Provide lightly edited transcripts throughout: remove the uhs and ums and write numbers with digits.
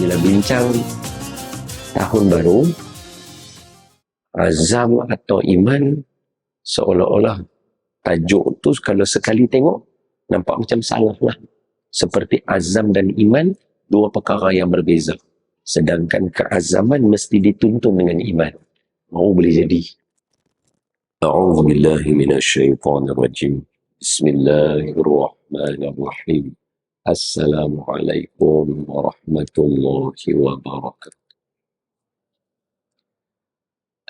bila bincang tahun baru, azam atau iman, seolah-olah tajuk tu kalau sekali tengok nampak macam salah lah. Seperti azam dan iman, dua perkara yang berbeza. Sedangkan keazaman mesti dituntun dengan iman. Mau boleh jadi. A'udzu billahi minasyaitonir rajim. Bismillahirrahmanirrahim. Assalamualaikum warahmatullahi wabarakatuh.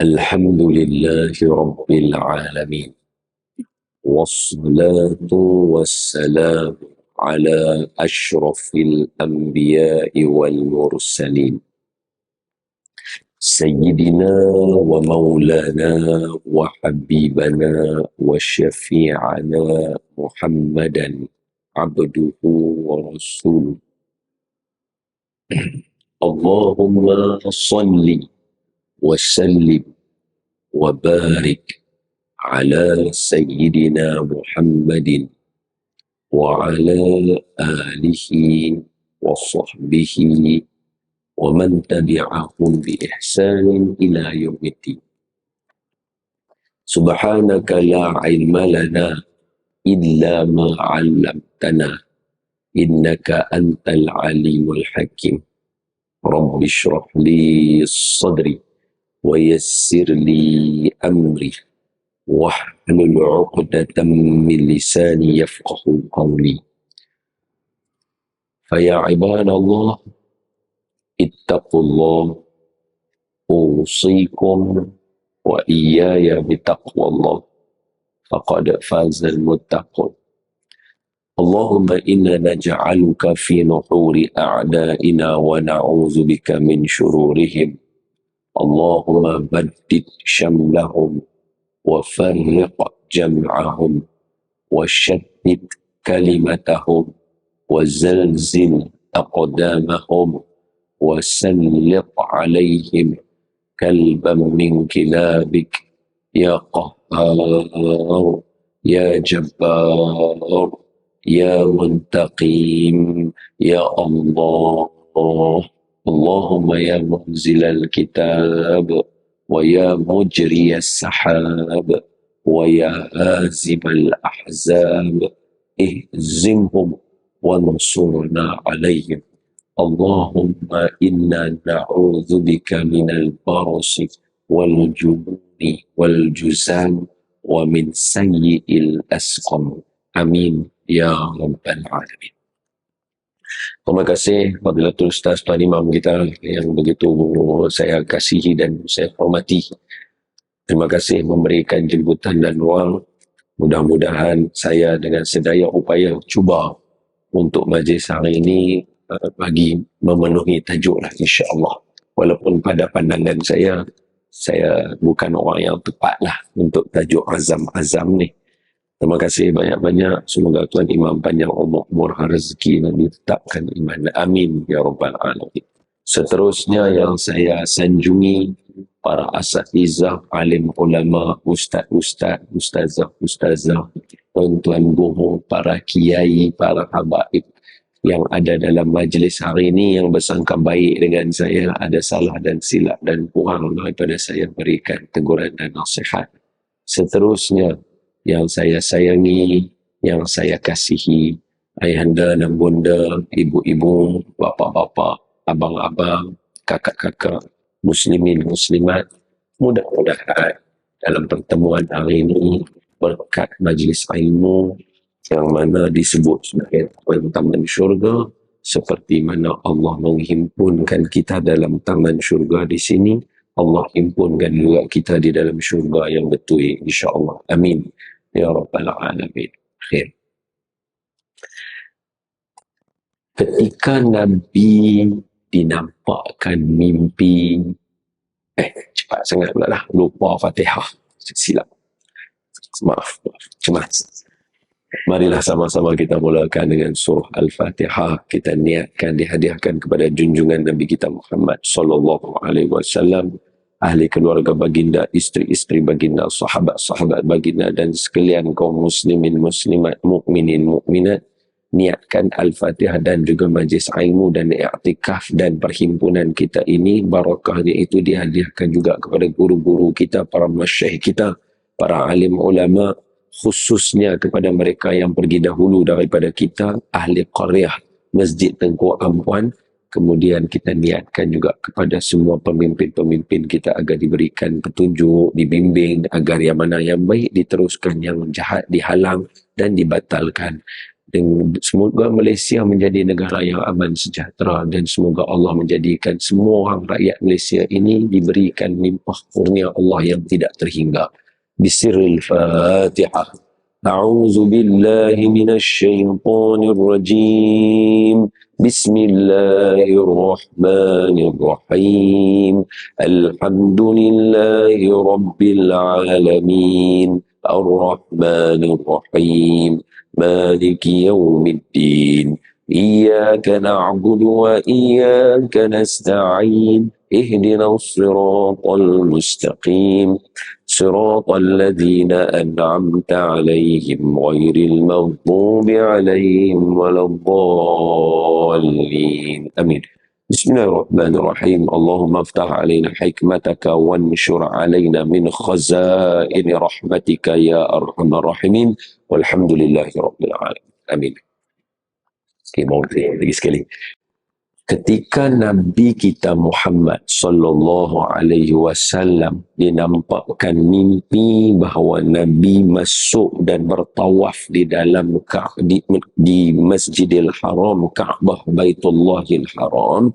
Alhamdulillahi rabbil alamin. Wassalatu wassalamu ala ashrafil anbiya'i wal mursalin. Sayyidina wa maulana wa habibana wa syafi'ana Muhammadan abduhu wa rasuluh. Allahumma salli wa sallim wa barik ala Sayyidina Muhammadin wa ala alihi wa sahbihi wa man tabi'ahum bi ihsanin ila yaumiddin. Subhanaka la ilma lana illa ma 'allamtana innaka antal alimul hakim. Rabbi shrah li sadri wa yassir li amri wahlul 'uqdatam min lisani yafqahu qawli. Fa ya ibadallah ittaqullah usikum wa iyaya bitaqwallah faqad fazal muttaqun. Allahumma inna naj'aluka fi nuhuri a'da'ina wa na'udzu bika min syururihim. Allahumma baddid syamlahum wa farriq jam'ahum wa shaddid kalimatahum wa zalzil aqdamahum wa sallit alaihim kalban min kilabik ya qahhar ya jabbar ya muntaqim ya Allah. Allahumma ya munzilal kitab wa ya mujriyas sahab wa ya hazibal ahzab ihzimhum wa nsurna alaihim. Allahumma inna na'udzu bika minal barasi wal jununi wal juzam wa min sayyi'il asqam. Amin ya rabbal alamin. Terima kasih Fadilatul Ustaz Tuan Imam kita yang begitu saya kasihi dan saya hormati. Terima kasih memberikan jemputan dan ruang. Mudah-mudahan saya dengan sedaya upaya cuba untuk majlis hari ini bagi memenuhi tajuk lah, insya-Allah. Walaupun pada pandangan saya bukan orang yang tepat lah untuk tajuk azam-azam ni. Terima kasih banyak-banyak. Semoga Tuan Imam panjang umur rezeki dan ditetapkan iman. Amin ya rabbal alamin. Seterusnya yang saya sanjungi para asatizah, alim ulama, ustaz-ustaz, ustazah, tuan-tuan guru, para kiai, para habaib yang ada dalam majlis hari ini yang bersangka baik dengan saya, ada salah dan silap dan kurang daripada saya berikan teguran dan nasihat. Seterusnya yang saya sayangi, yang saya kasihi, ayahanda dan bunda, ibu-ibu, bapa-bapa, abang-abang, kakak-kakak, muslimin, muslimat, mudah-mudahan dalam pertemuan hari ini berkat majlis ilmu yang mana disebut sebagai taman syurga, seperti mana Allah menghimpunkan kita dalam taman syurga di sini, Allah himpunkan juga kita di dalam syurga yang betul, insya-Allah. Amin ya rabbal alamin. Khair. Ketika Nabi dinampakkan mimpi, cepat sangat pula lah, lupa Fatihah, silap, maaf, cemas. Marilah sama-sama kita mulakan dengan surah Al-Fatihah. Kita niatkan dihadiahkan kepada junjungan Nabi kita Muhammad sallallahu alaihi wasallam, ahli keluarga baginda, isteri-isteri baginda, sahabat-sahabat baginda dan sekalian kaum muslimin muslimat, mukminin mukminat niatkan Al-Fatihah dan juga majlis ilmu dan i'tikaf dan perhimpunan kita ini, barakahnya itu dihadiahkan juga kepada guru-guru kita, para masyayikh kita, para alim ulama, khususnya kepada mereka yang pergi dahulu daripada kita, ahli qaryah Masjid Tengku Ampuan. Kemudian kita niatkan juga kepada semua pemimpin-pemimpin kita agar diberikan petunjuk, dibimbing agar yang mana yang baik diteruskan, yang jahat dihalang dan dibatalkan. Dan semoga Malaysia menjadi negara yang aman sejahtera, dan semoga Allah menjadikan semua orang rakyat Malaysia ini diberikan limpah kurnia Allah yang tidak terhingga. Bisiril Fatihah. A'udzu billahi minasy syaithanir rajim. Bismillahirrahmanirrahim. Alhamdulillahi rabbil alamin. Ar-Rahmanir-Rahim. مالك يوم الدين إياك نعبد وإياك نستعين اهدنا الصراط المستقيم صراط الذين أنعمت عليهم غير المغضوب عليهم ولا الضالين آمين. بسم الله الرحمن الرحيم. اللهم افتح علينا حكمتك وانشر علينا من خزائن رحمتك يا أرحم الراحمين والحمد لله رب العالمين. Amin. Okay, mau lagi sekali. Ketika Nabi kita Muhammad sallallahu alaihi wasallam dinampakkan mimpi bahawa Nabi masuk dan bertawaf di dalam di Masjidil Haram, Kaabah Baitullahil Haram,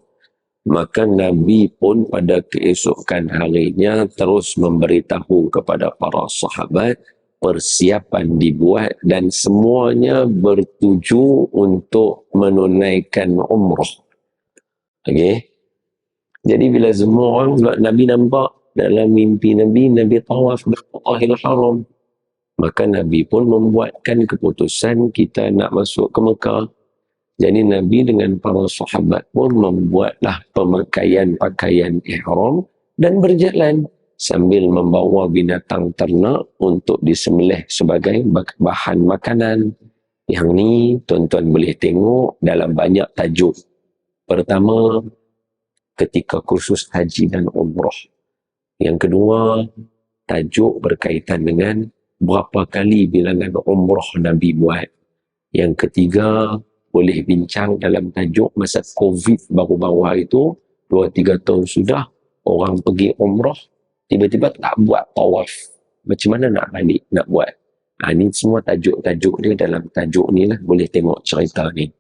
maka Nabi pun pada keesokan harinya terus memberitahu kepada para sahabat, persiapan dibuat dan semuanya bertuju untuk menunaikan umrah. Okey. Jadi bila semua orang, Nabi nampak dalam mimpi Nabi tawaf Baitullahil Haram, maka Nabi pun membuatkan keputusan kita nak masuk ke Mekah. Jadi Nabi dengan para sahabat pun membuatlah pemakaian pakaian ihram dan berjalan sambil membawa binatang ternak untuk disembelih sebagai bahan makanan. Yang ni tuan-tuan boleh tengok dalam banyak tajuk. Pertama, ketika kursus haji dan umrah. Yang kedua, tajuk berkaitan dengan berapa kali bilangan umrah Nabi buat. Yang ketiga, boleh bincang dalam tajuk masa COVID baru-baru itu, 2-3 tahun sudah, orang pergi umrah, tiba-tiba tak buat tawaf. Macam mana nak balik, nak buat? Ini semua tajuk-tajuk dia dalam tajuk ni lah, boleh tengok cerita ni.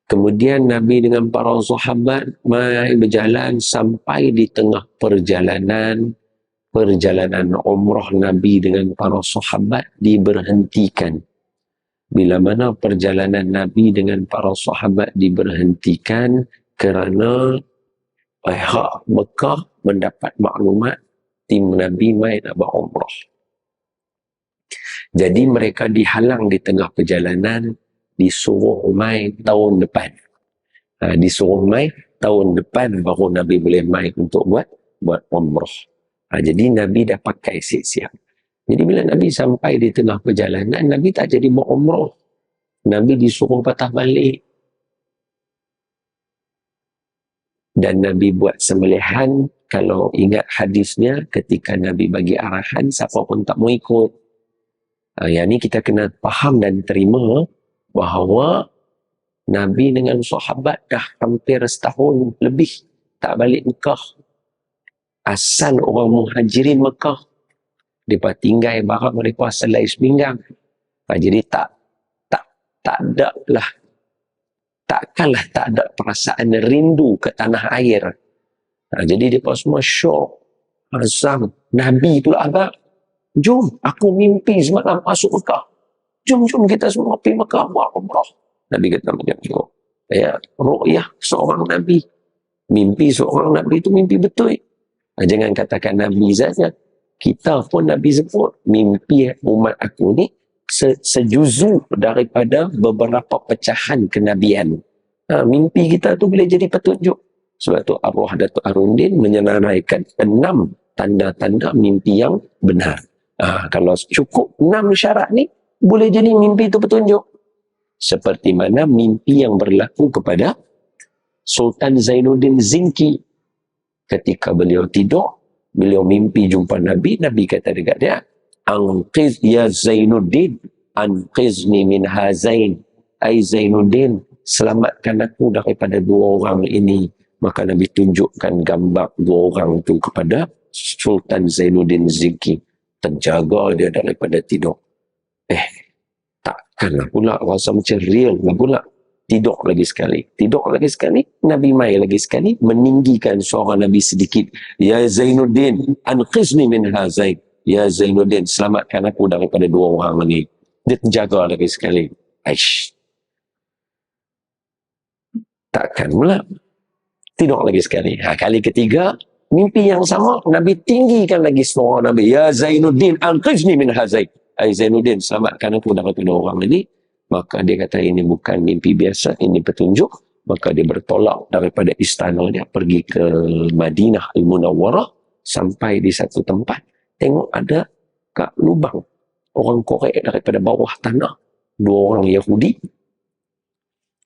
Kemudian Nabi dengan para sahabat mai berjalan sampai di tengah perjalanan umrah Nabi dengan para sahabat diberhentikan. Bila mana perjalanan Nabi dengan para sahabat diberhentikan kerana pihak Mekah mendapat maklumat tim Nabi mai nak berumrah. Jadi mereka dihalang di tengah perjalanan, disuruh mai tahun depan. Disuruh mai tahun depan baru Nabi boleh mai untuk buat umrah. Jadi Nabi dah pakai siap-siap. Jadi bila Nabi sampai di tengah perjalanan, Nabi tak jadi buat umrah. Nabi disuruh patah balik. Dan Nabi buat sembelihan, kalau ingat hadisnya, ketika Nabi bagi arahan, siapa pun tak mau ikut. Yang ni kita kena faham dan terima bahawa Nabi dengan sahabat dah hampir setahun lebih tak balik Mekah. Asal orang muhajirin Mekah. Mereka tinggal barang mereka selai sepinggang. Jadi takkanlah tak ada perasaan rindu ke tanah air. Jadi mereka semua syok. Azam, Nabi pula agak, jom, aku mimpi semalam masuk Mekah. Jom kita semua pergi Mekah buat umrah. Nabi kata macam tu. Ru'yah seorang Nabi. Mimpi seorang Nabi itu mimpi betul. Jangan katakan Nabi saja. Kita pun Nabi sebut, mimpi umat aku ni sejuzu daripada beberapa pecahan kenabian. Mimpi kita tu boleh jadi petunjuk. Sebab tu Arwah Datuk Arundin menyenaraikan 6 tanda-tanda mimpi yang benar. Kalau cukup 6 syarat ni, boleh jadi mimpi itu petunjuk. Seperti mana mimpi yang berlaku kepada Sultan Zainuddin Zinki. Ketika beliau tidur, beliau mimpi jumpa Nabi. Nabi kata dekat dia, "Anqiz ya Zainuddin, anqizni min hazain." Ai Zainuddin, selamatkan aku daripada dua orang ini. Maka Nabi tunjukkan gambar dua orang itu kepada Sultan Zainuddin Zinki. Terjaga dia daripada tidur. Takkanlah pula rasa macam real lah pula. Tidur lagi sekali. Tidur lagi sekali. Nabi mai lagi sekali. Meninggikan suara Nabi sedikit. Ya Zainuddin, anqizni min hazain. Ya Zainuddin, selamatkan aku daripada dua orang ini. Dia terjaga lagi sekali. Aish. Takkan pula. Tidur lagi sekali. Kali ketiga, mimpi yang sama, Nabi tinggikan lagi suara Nabi. Ya Zainuddin, anqizni min hazain. Ai Zainuddin, selamatkan aku daripada orang ini. Maka dia kata ini bukan mimpi biasa, ini petunjuk. Maka dia bertolak daripada istana dia, pergi ke Madinah Al-Munawwarah, sampai di satu tempat, tengok ada kat lubang, orang korek daripada bawah tanah. Dua orang Yahudi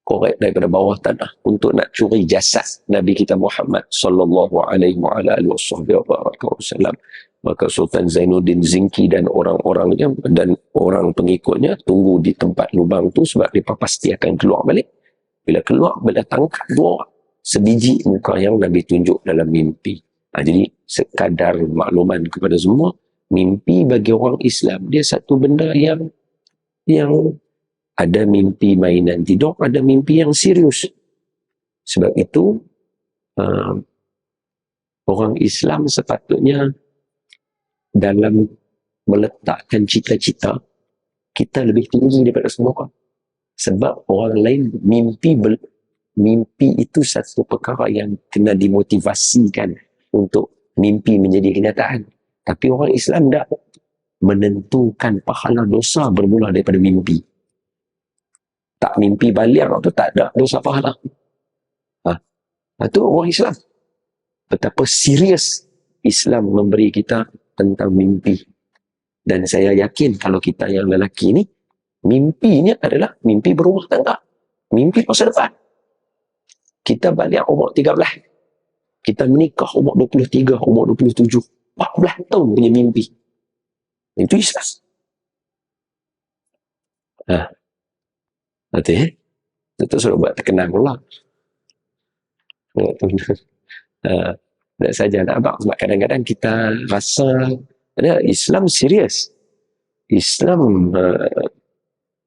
korek daripada bawah tanah untuk nak curi jasad Nabi kita Muhammad sallallahu alaihi wasallam. Maka Sultan Zainuddin Zinki dan orang-orangnya dan orang pengikutnya tunggu di tempat lubang tu sebab mereka pasti akan keluar balik. Bila keluar, bila tangkap dua orang, sebiji muka yang Nabi tunjuk dalam mimpi. Jadi sekadar makluman kepada semua, mimpi bagi orang Islam dia satu benda yang ada mimpi mainan tidur, ada mimpi yang serius. Sebab itu orang Islam sepatutnya dalam meletakkan cita-cita, kita lebih tinggi daripada semua orang. Sebab orang lain mimpi itu satu perkara yang kena dimotivasikan untuk mimpi menjadi kenyataan. Tapi orang Islam tak menentukan pahala dosa bermula daripada mimpi. Tak mimpi baliang tu tak ada dosa pahala. Itu orang Islam. Betapa serius Islam memberi kita tentang mimpi. Dan saya yakin kalau kita yang lelaki ni, mimpinya adalah mimpi berumah tangga. Mimpi masa depan. Kita balik umur 13. Kita menikah umur 23, umur 27. 14 tahun punya mimpi. Itu Islam. Nanti, itu sudah buat terkenal pula. Tak saja nak abang, sebab kadang-kadang kita rasa Islam serius. Islam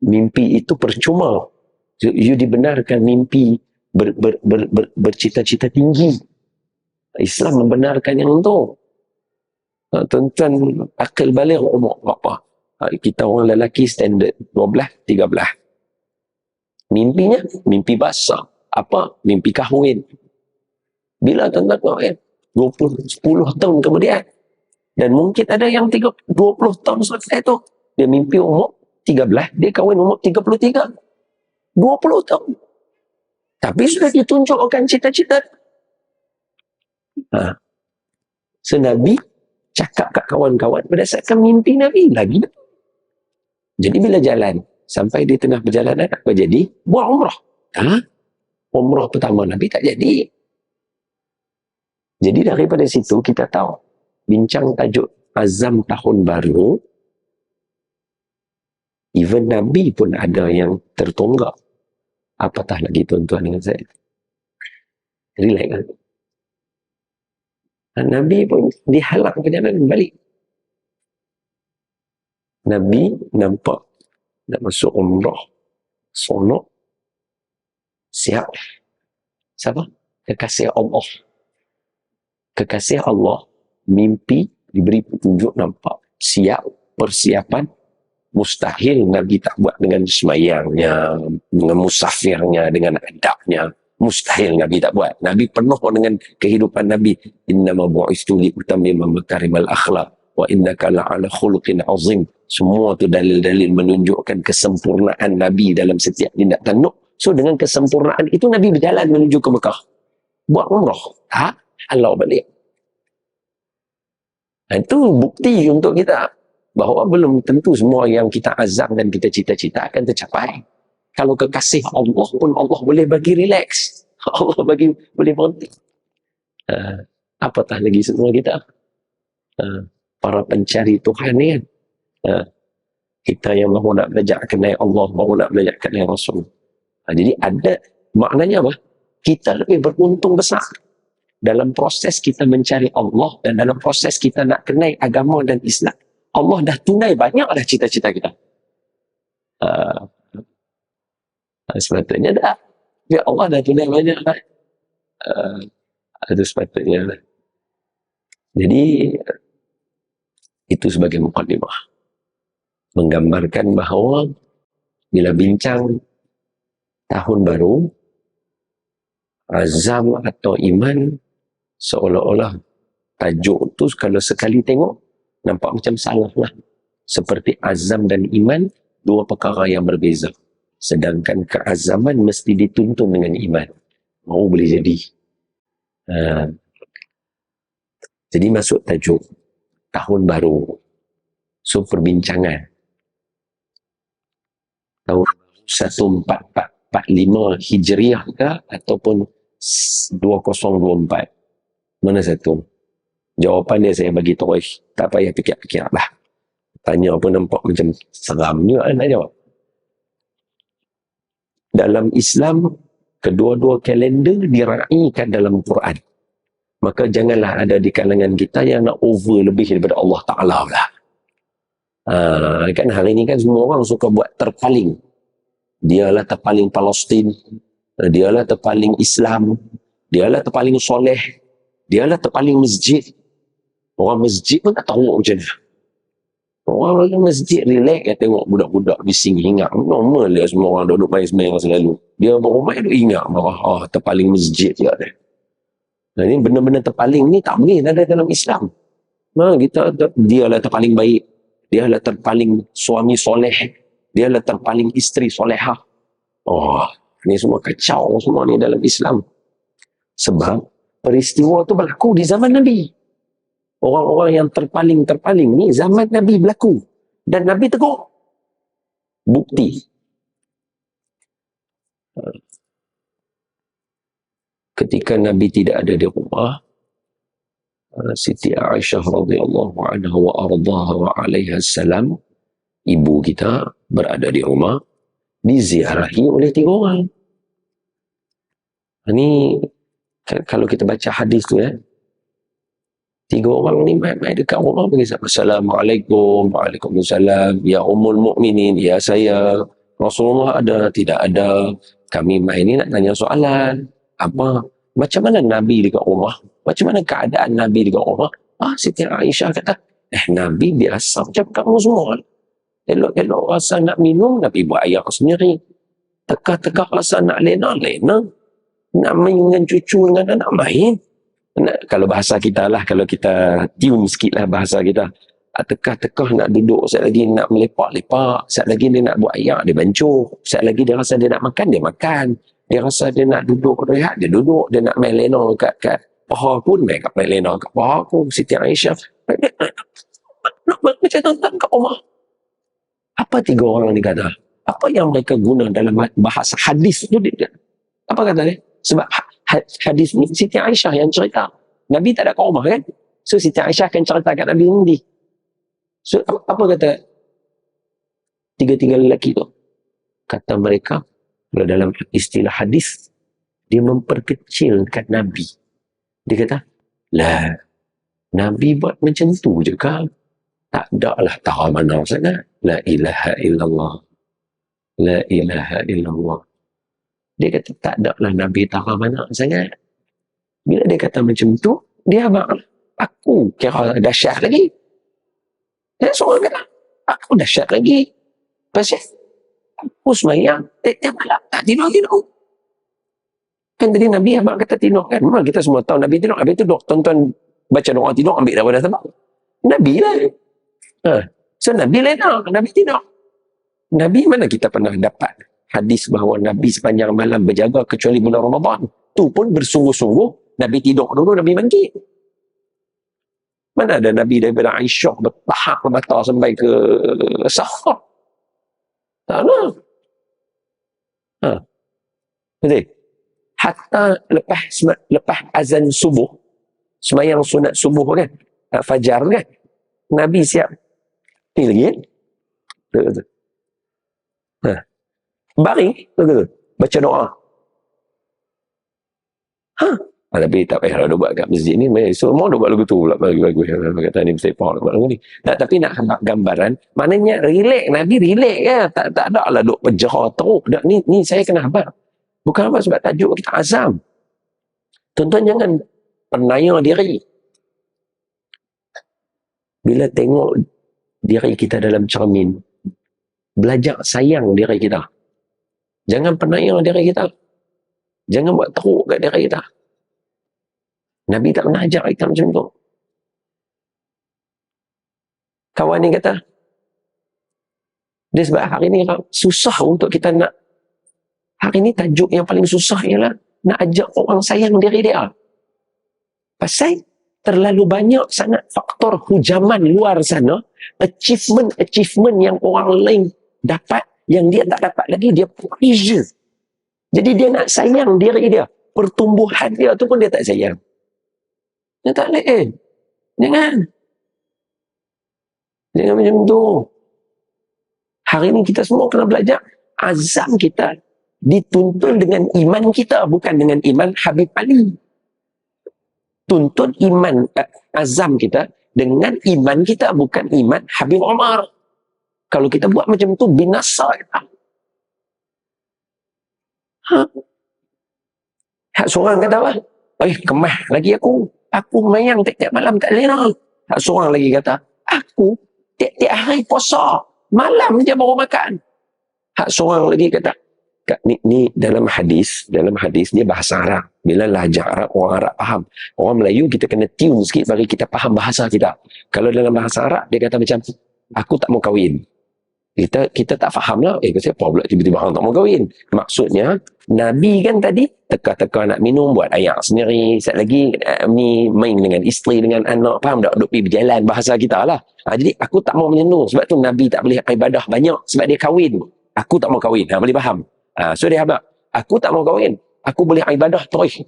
mimpi itu percuma. You dibenarkan mimpi bercita-cita tinggi. Islam membenarkan yang itu. Tuan-tuan akal balik umur berapa? Kita orang lelaki standard 12, 13. Mimpinya mimpi basah. Apa? Mimpi kahwin. Bila tuan-tuan kahwin? 10 tahun kemudian. Dan mungkin ada yang 20 tahun selesai tu. Dia mimpi umur 13, dia kahwin umur 33. 20 tahun. Tapi sudah ditunjukkan cita-cita. So Nabi cakap kat kawan-kawan berdasarkan mimpi Nabi lagi. Jadi bila jalan, sampai di tengah perjalanan, apa jadi? Buat umrah. Umrah pertama Nabi tak jadi. Jadi daripada situ kita tahu, bincang tajuk azam tahun baru, even Nabi pun ada yang tertonggak. Apatah lagi tuan-tuan dengan saya. Relax kan? Nabi pun dihalang perjalanan balik. Nabi nampak nak masuk umrah, sonok, siap. Siapa? Kekasih Allah. Kekasih Allah mimpi, diberi petunjuk, nampak, siap, persiapan. Mustahil Nabi tak buat dengan semayangnya, dengan musafirnya, dengan adabnya. Mustahil Nabi tak buat. Nabi penuh dengan kehidupan Nabi. Innama bu'istu li'utammima makarimal akhlaq wa innaka la'ala khuluqin azim. Semua tu dalil-dalil menunjukkan kesempurnaan Nabi dalam setiap tindak tanduk. So dengan kesempurnaan itu Nabi berjalan menuju ke Mekah. Buat umrah. Halau balik. Itu bukti untuk kita bahawa belum tentu semua yang kita azam dan kita cita-cita akan tercapai. Kalau kekasih Allah pun Allah boleh bagi relax. Allah boleh berhenti. Apatah lagi semua kita. Para pencari Tuhan ni kan. Kita yang baru nak belajar kenal Allah, baru nak belajar kenal Rasul. Jadi ada, maknanya apa? Kita lebih beruntung besar dalam proses kita mencari Allah dan dalam proses kita nak kenal agama dan Islam. Allah dah tunai banyak dah cita-cita kita. Sepatutnya dah. Ya Allah dah tunai banyak dah. Itu sepatutnya dah. Jadi, itu sebagai mukadimah. Menggambarkan bahawa bila bincang tahun baru, azam atau iman, seolah-olah tajuk tu kalau sekali tengok, nampak macam salah lah. Seperti azam dan iman, dua perkara yang berbeza. Sedangkan keazaman mesti dituntun dengan iman. Mau boleh jadi. Jadi masuk tajuk tahun baru. So perbincangan. Tahun 1445 Hijriah ke ataupun 2024? Mana satu? Jawapan dia saya bagi terus. Tak payah fikir-fikir lah. Tanya pun nampak macam seram juga nak jawab. Dalam Islam, kedua-dua kalender diraihkan dalam Quran. Maka janganlah ada di kalangan kita yang nak over lebih daripada Allah Ta'ala lah. Kan hari ni kan semua orang suka buat terpaling. Dialah terpaling Palestin, dialah terpaling Islam, dialah terpaling soleh, dialah terpaling masjid. Orang masjid pun tak tahu macam mana. Orang masjid relax ya, tengok budak-budak bising ingat. Normal dia semua orang duduk main sembahyang selalu. Dia berumai duduk ingat bahawa terpaling masjid je ada. Nah, ini benda-benda terpaling ni tak boleh ada dalam Islam. Dialah terpaling baik. Dialah terpaling suami soleh. Dialah terpaling isteri solehah. Ni semua kacau semua ni dalam Islam. Sebab peristiwa tu berlaku di zaman Nabi. Orang-orang yang terpaling ni zaman Nabi berlaku. Dan Nabi tegur. Bukti. Ketika Nabi tidak ada di rumah, Siti Aisyah radhiyallahu anha wa ardhaha wa alaiha salam, ibu kita berada di rumah, diziarahi oleh 3 orang. Ini kalau kita baca hadis tu 3 orang ni main dekat rumah bagi Assalamualaikum, Waalaikumsalam, ya Ummul Mukminin, ya saya Rasulullah ada, tidak ada, kami main ni nak tanya soalan. Apa? Macam mana Nabi dekat rumah? Macam mana keadaan Nabi dekat rumah? Siti Aisyah kata, Nabi biasa macam kamu semua. Elok-elok rasa nak minum, Nabi buat air sendiri. Tekah-tekah rasa nak lena. Nak main dengan cucu, dengan anak main. Kalau bahasa kita lah, kalau kita tune sikit lah bahasa kita. Tekah-tekah nak duduk, sekali lagi nak melepak-lepak, sekali lagi dia nak buat air, dia bancur. Sekali lagi dia rasa dia nak makan, dia makan. Dia rasa dia nak duduk rehat, dia duduk. Dia nak main lena kat paha pun, main lena kat paha aku. Siti Aisyah nak macam tuan-tuan kat rumah. Apa 3 orang ni kata? Apa yang mereka guna dalam bahasa hadis tu? Apa kata dia? Sebab hadis ni Siti Aisyah yang cerita. Nabi tak ada kat rumah kan? So Siti Aisyah akan cerita kat Nabi nanti. So apa kata 3 lelaki tu? Kata mereka, kalau dalam istilah hadis, dia memperkecilkan Nabi. Dia kata, lah, Nabi buat macam tu je kan? Tak ada lah tahu mana sangat. La ilaha illallah. La ilaha illallah. Dia kata, tak ada lah Nabi tahu mana sangat. Bila dia kata macam tu, dia abang, aku kira dahsyat lagi. Dan seorang kata, aku dahsyat lagi. Pasal aku semayang, tiap malam tak tidur. Kan tadi Nabi abang kata tidur kan. Memang kita semua tahu Nabi tidur. Habis tu tonton baca doa tidur, ambil daripada tempat. Nabi lah. So Nabi lena, Nabi tidur. Nabi mana kita pernah dapat hadis bahawa Nabi sepanjang malam berjaga kecuali bulan Ramadan. Tu pun bersungguh-sungguh. Nabi tidur dulu, Nabi bangkit. Mana ada Nabi daripada Aisyah bertahap sampai ke sahur. Tak ada. Ha, betul? Hatta lepas azan subuh, sembahyang sunat subuh kan, fajar kan, Nabi siap ni lagi kan? Betul. Ha, baring, betul. Baca doa. Ha, tapi tak payah dah buat kat masjid ni, semua dah buat lagu tu pula, bagus-bagus kata ni mesti power buat lagu ni. Tapi nak gambaran, maknanya relax, Nabi relax ya, tak ada lah duk penjara teruk. Ni saya kena habaq. Bukan apa sebab tajuk kita azam. Tuan-tuan jangan penaya diri. Bila tengok diri kita dalam cermin, belajar sayang diri kita. Jangan penaya diri kita. Jangan buat teruk kat diri kita. Nabi tak pernah ajar kita macam tu. Kawan ni kata, dia sebab hari ni susah untuk kita nak, hari ni tajuk yang paling susah ialah nak ajak orang sayang diri dia. Pasal terlalu banyak sangat faktor hujaman luar sana, achievement yang orang lain dapat, yang dia tak dapat lagi, dia pressure. Jadi dia nak sayang diri dia. Pertumbuhan dia tu pun dia tak sayang. Dia tak boleh. Jangan macam tu. Hari ni kita semua kena belajar. Azam kita dituntun dengan iman kita, bukan dengan iman Habib Ali. Tuntun iman, azam kita dengan iman kita, bukan iman Habib Umar. Kalau kita buat macam tu, binasa kita. Seorang kata apa? Kemah lagi aku. Aku mayang tiap-tiap malam tak boleh nak. Seorang lagi kata, aku tiap-tiap hari puasa. Malam je baru makan. Seorang lagi kata, ni dalam hadis dia bahasa Arab. Bila lahjah Arab, orang Arab faham. Orang Melayu kita kena tune sikit bagi kita faham bahasa kita. Kalau dalam bahasa Arab, dia kata macam, aku tak mau kahwin. Kita tak faham lah. Kenapa pula tiba-tiba orang tak mau kahwin? Maksudnya, Nabi kan tadi, teka-teka nak minum, buat air sendiri. Sekejap lagi, ni main dengan isteri, dengan anak. Faham tak? Duk pergi berjalan bahasa kita lah. Jadi, aku tak mau menyentuh. Sebab tu Nabi tak boleh ibadah banyak. Sebab dia kahwin. Aku tak mau kahwin. Boleh faham? So dia habaq. Aku tak mau kahwin. Aku boleh ibadah terus.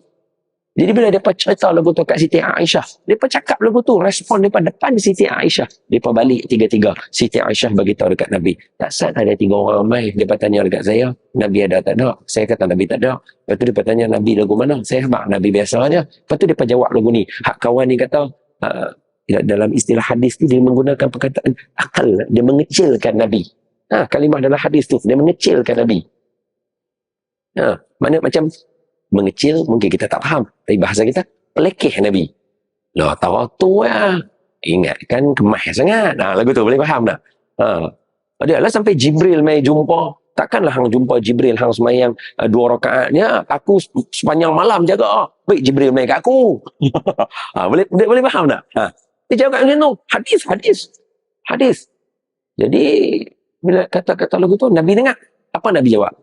Jadi bila mereka cerita lagu tu kat Siti Aisyah, mereka cakap lagu tu, respon mereka depan Siti Aisyah. Mereka balik tiga-tiga. Siti Aisyah beritahu dekat Nabi, tak sat ada 3 orang ramai. Dia tanya dekat saya, Nabi ada tak ada? Saya kata Nabi tak ada. Lepas tu dia tanya Nabi lagu mana? Saya habaq Nabi biasa aja. Lepas tu dia jawab lagu ni. Hak kawan ni kata, dalam istilah hadis tu dia menggunakan perkataan akal. Dia mengecilkan Nabi. Kalimah dalam hadis tu, dia mengecilkan Nabi. Mana macam mengecil, mungkin kita tak faham. Tapi bahasa kita, pelekeh Nabi. Lah, tahu tu ya. Ingat kan, kemah sangat. Lagu tu boleh faham tak? Dia lah sampai Jibril mai jumpa. Takkanlah hang jumpa Jibril, hang semayang 2 rakaatnya, aku sepanjang malam jaga. Baik Jibril mai kat aku. Boleh faham tak? Dia jawab macam tu. Hadis. Jadi, bila kata-kata lagu tu, Nabi dengar. Apa Nabi jawab?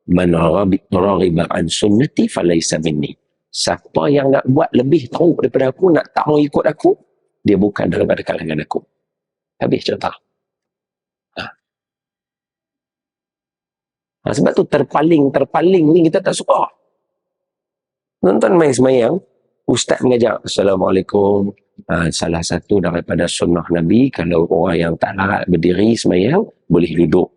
Man raghiba an sunnati falaysa minni. Siapa yang nak buat lebih teruk daripada aku, nak tak mau ikut aku, dia bukan daripada kalangan aku. Habis cerita. Sebab tu terpaling ni kita tak suka. Nonton main semayang, ustaz mengajar, Assalamualaikum. Salah satu daripada sunnah Nabi, kalau orang yang tak larat berdiri semayang, boleh duduk.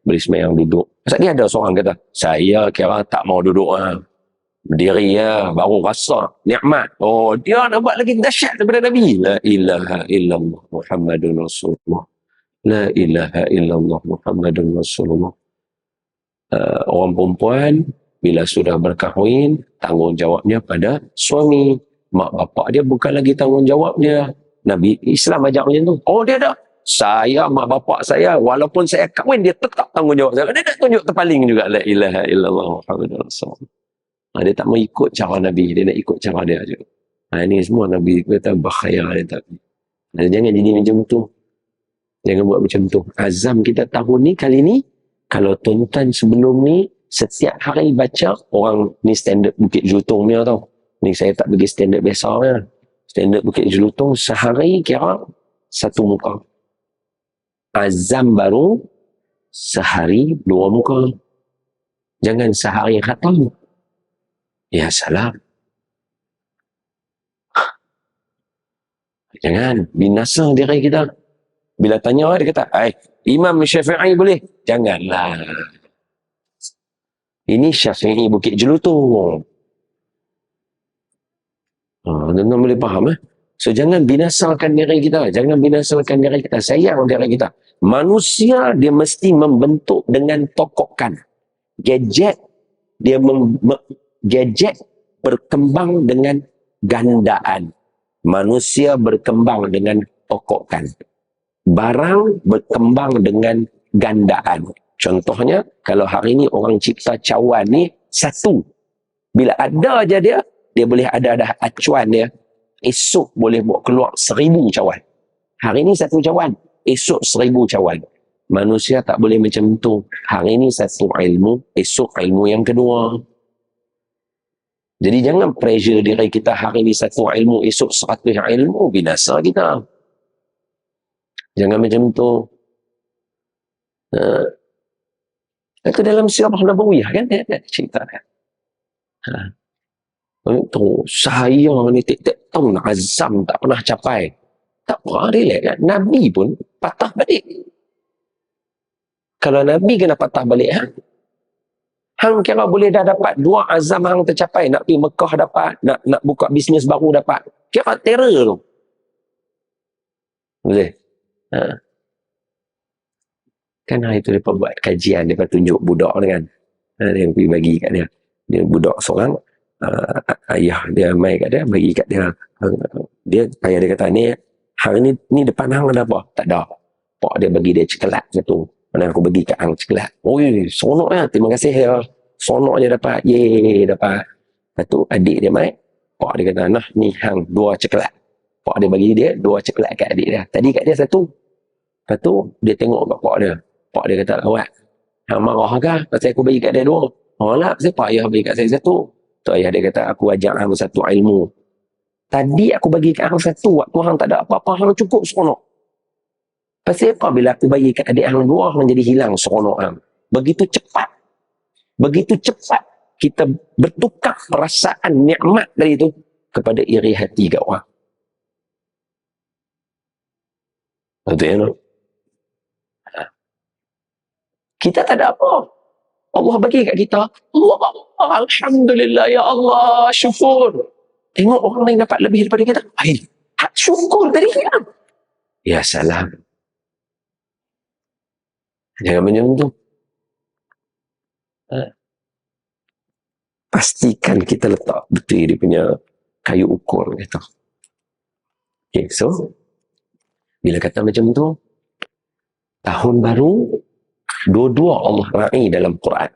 Boleh semayang duduk. Pasal dia ada seorang kata, saya kira tak mau duduk. Berdiri baru rasa nikmat. Dia nak buat lagi dahsyat daripada Nabi. La ilaha illallah Muhammadun Rasulullah. La ilaha illallah Muhammadun Rasulullah. Orang perempuan, bila sudah berkahwin, tanggungjawabnya pada suami. Mak bapak dia bukan lagi tanggungjawabnya. Nabi Islam ajak macam tu. Dia dah. Saya, mak bapak saya, walaupun saya kahwin, dia tetap tanggungjawab saya. Dia nak tunjuk terpaling juga. La ilaha illallah Muhammadun Rasulullah. Dia tak mau ikut cara Nabi. Dia nak ikut cara dia je. Ini semua Nabi kata bahaya. Jangan jadi macam tu. Jangan buat macam tu. Azam kita tahun ni, kali ni, kalau tuan-tuan sebelum ni, setiap hari baca, orang ni standard Bukit Jelutong ni tau. Ni saya tak pergi standard biasa ni. Standard Bukit Jelutong, sehari kira 1 muka. Azam baru, sehari 2 muka. Jangan sehari khatam. Ya salam. Jangan binasa diri kita. Bila tanya orang, dia kata, Imam Syafi'i boleh? Janganlah. Ini Syafi'i Bukit Jelutong. Tuan-tuan boleh faham, So, jangan binasakan diri kita. Jangan binasakan diri kita. Sayang diri kita. Manusia, dia mesti membentuk dengan tokokan. Gadget, gadget berkembang dengan gandaan. Manusia berkembang dengan tokokan. Barang berkembang dengan gandaan. Contohnya, kalau hari ni orang cipta cawan ni, satu. Bila ada aja dia boleh ada dah acuan dia. Esok boleh buat keluar 1000 cawan. Hari ni satu cawan, esok 1000 cawan. Manusia tak boleh macam tu. Hari ni satu ilmu, esok ilmu yang kedua. Jadi jangan pressure diri kita hari ni satu ilmu, esok 100 ilmu, binasa kita. Jangan macam tu. Itu dalam sirah Nabawiyah kan dia cerita kan. Itu saya ni tiap-tiap tahun azam tak pernah capai. Tak pernah relax kan. Nabi pun patah balik. Kalau Nabi kena patah balik, hang kira boleh dah dapat 2 azam hang tercapai. Nak pergi Mekah dapat, nak buka bisnes baru dapat. Kira terror tu. Boleh? Kan hari tu dia buat kajian, dia tunjuk budak ni kan. Dia pergi bagi kat dia. Dia budak seorang, ayah dia mai kat dia, bagi kat dia. Ayah dia kata, hari ni depan hang ada apa? Tak ada. Pak dia bagi dia coklat satu. Mana aku bagi kat hang coklat. Oi, sonok ya. Terima kasih ya. Sonok je dapat. Ye, dapat. Lepas tu adik dia mai. Pak dia kata, nah ni hang 2 coklat. Pak dia bagi dia 2 coklat kat adik dia. Tadi kat dia satu. Lepas tu dia tengok kat pak dia. Pak dia kata, awak hang marah ke? Pasal aku bagi kat dia 2. Lah, pasal pak ayah bagi kat saya satu. Tu ayah dia kata, aku ajak hang satu ilmu. Tadi aku bagi kat hang satu, waktu hang tak ada apa-apa, hang cukup seronok. Pasal apa bila aku bagi kat adik hang 2, hang jadi hilang seronok hang. Begitu cepat kita bertukar perasaan nikmat dari itu kepada iri hati kat orang. Betul ya, no? Kita tak ada apa. Allah bagi kat kita. Allah, Alhamdulillah, ya Allah, syukur. Tengok orang lain dapat lebih daripada kita. Syukur dari kita. Ya salam. Jangan macam tu. Pastikan kita letak betul dia punya kayu ukur gitu. Okay, so bila kata macam tu, tahun baru dua-dua Allah ra'i dalam Quran.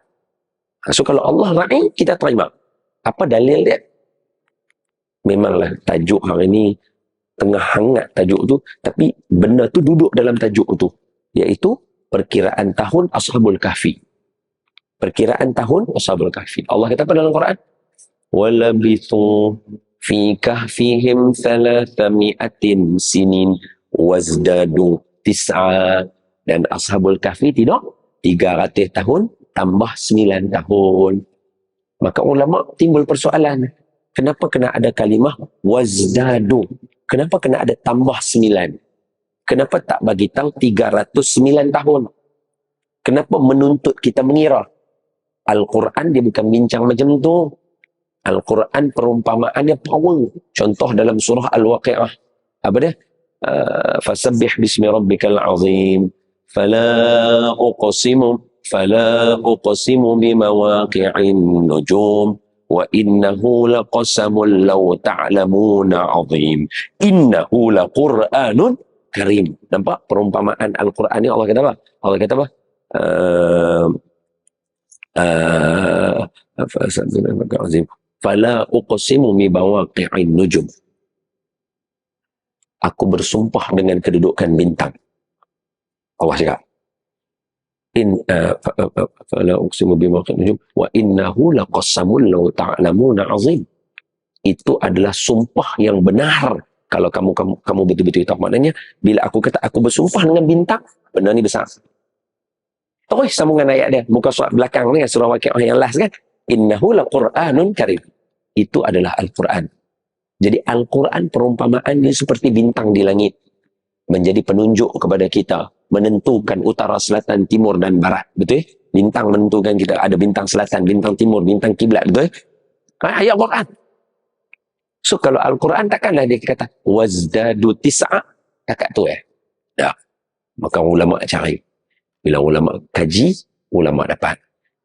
So kalau Allah ra'i, kita terima. Apa dalil dia? Memanglah tajuk hari ni tengah hangat tajuk tu, tapi benda tu duduk dalam tajuk tu, iaitu perkiraan tahun Ashabul Kahfi. Perkiraan tahun Ashabul Kahfi. Allah kata apa dalam Quran? وَلَبِثُوا فِي كَهْفِهِمْ 300 سِنِينَ وَازْدَادُوا 9. Dan Ashabul Kahfi tidak 300 tahun tambah 9 tahun. Maka ulama timbul persoalan. Kenapa kena ada kalimah wazdadu? Kenapa kena ada tambah 9? Kenapa tak bagi tang 309 tahun? Kenapa menuntut kita mengira? Al-Quran dia bukan bincang macam tu. Al-Quran perumpamaannya power. Contoh dalam surah Al-Waqi'ah. Apa dia? Fasabbih bismi rabbikal azim. Fala uqsimu bimawaqi'in nujum. Wa innahu laqasamun law ta'lamuna azim. Innahu laqur'anun karim. Nampak perumpamaan Al-Quran ni Allah kata apa? Allah kata apa? Fala uqsimu bimawaqi'in nujum. Aku bersumpah dengan kedudukan bintang. Allah cakap. Fala uqsimu bimawaqi'in nujum wa innahu laqasamun law ta'lamuna azim. Itu adalah sumpah yang benar. Kalau kamu betul-betul tahu maknanya, bila aku kata aku bersumpah dengan bintang, benda ni besar. Terus sambungan ayat dia. Muka surat belakang ni, surah Waqi'ah yang last kan. Innahu laqur'anun karim. Itu adalah Al-Quran. Jadi Al-Quran perumpamaan dia seperti bintang di langit. Menjadi penunjuk kepada kita. Menentukan utara, selatan, timur dan barat. Betul? Bintang menentukan kita. Ada bintang selatan, bintang timur, bintang kiblat. Betul? Ayat Quran. So kalau Al-Quran takkanlah dia kata wazdadu tis'a. Takat tu Ya. Maka ulama cari. Bila ulama kaji, ulama dapat.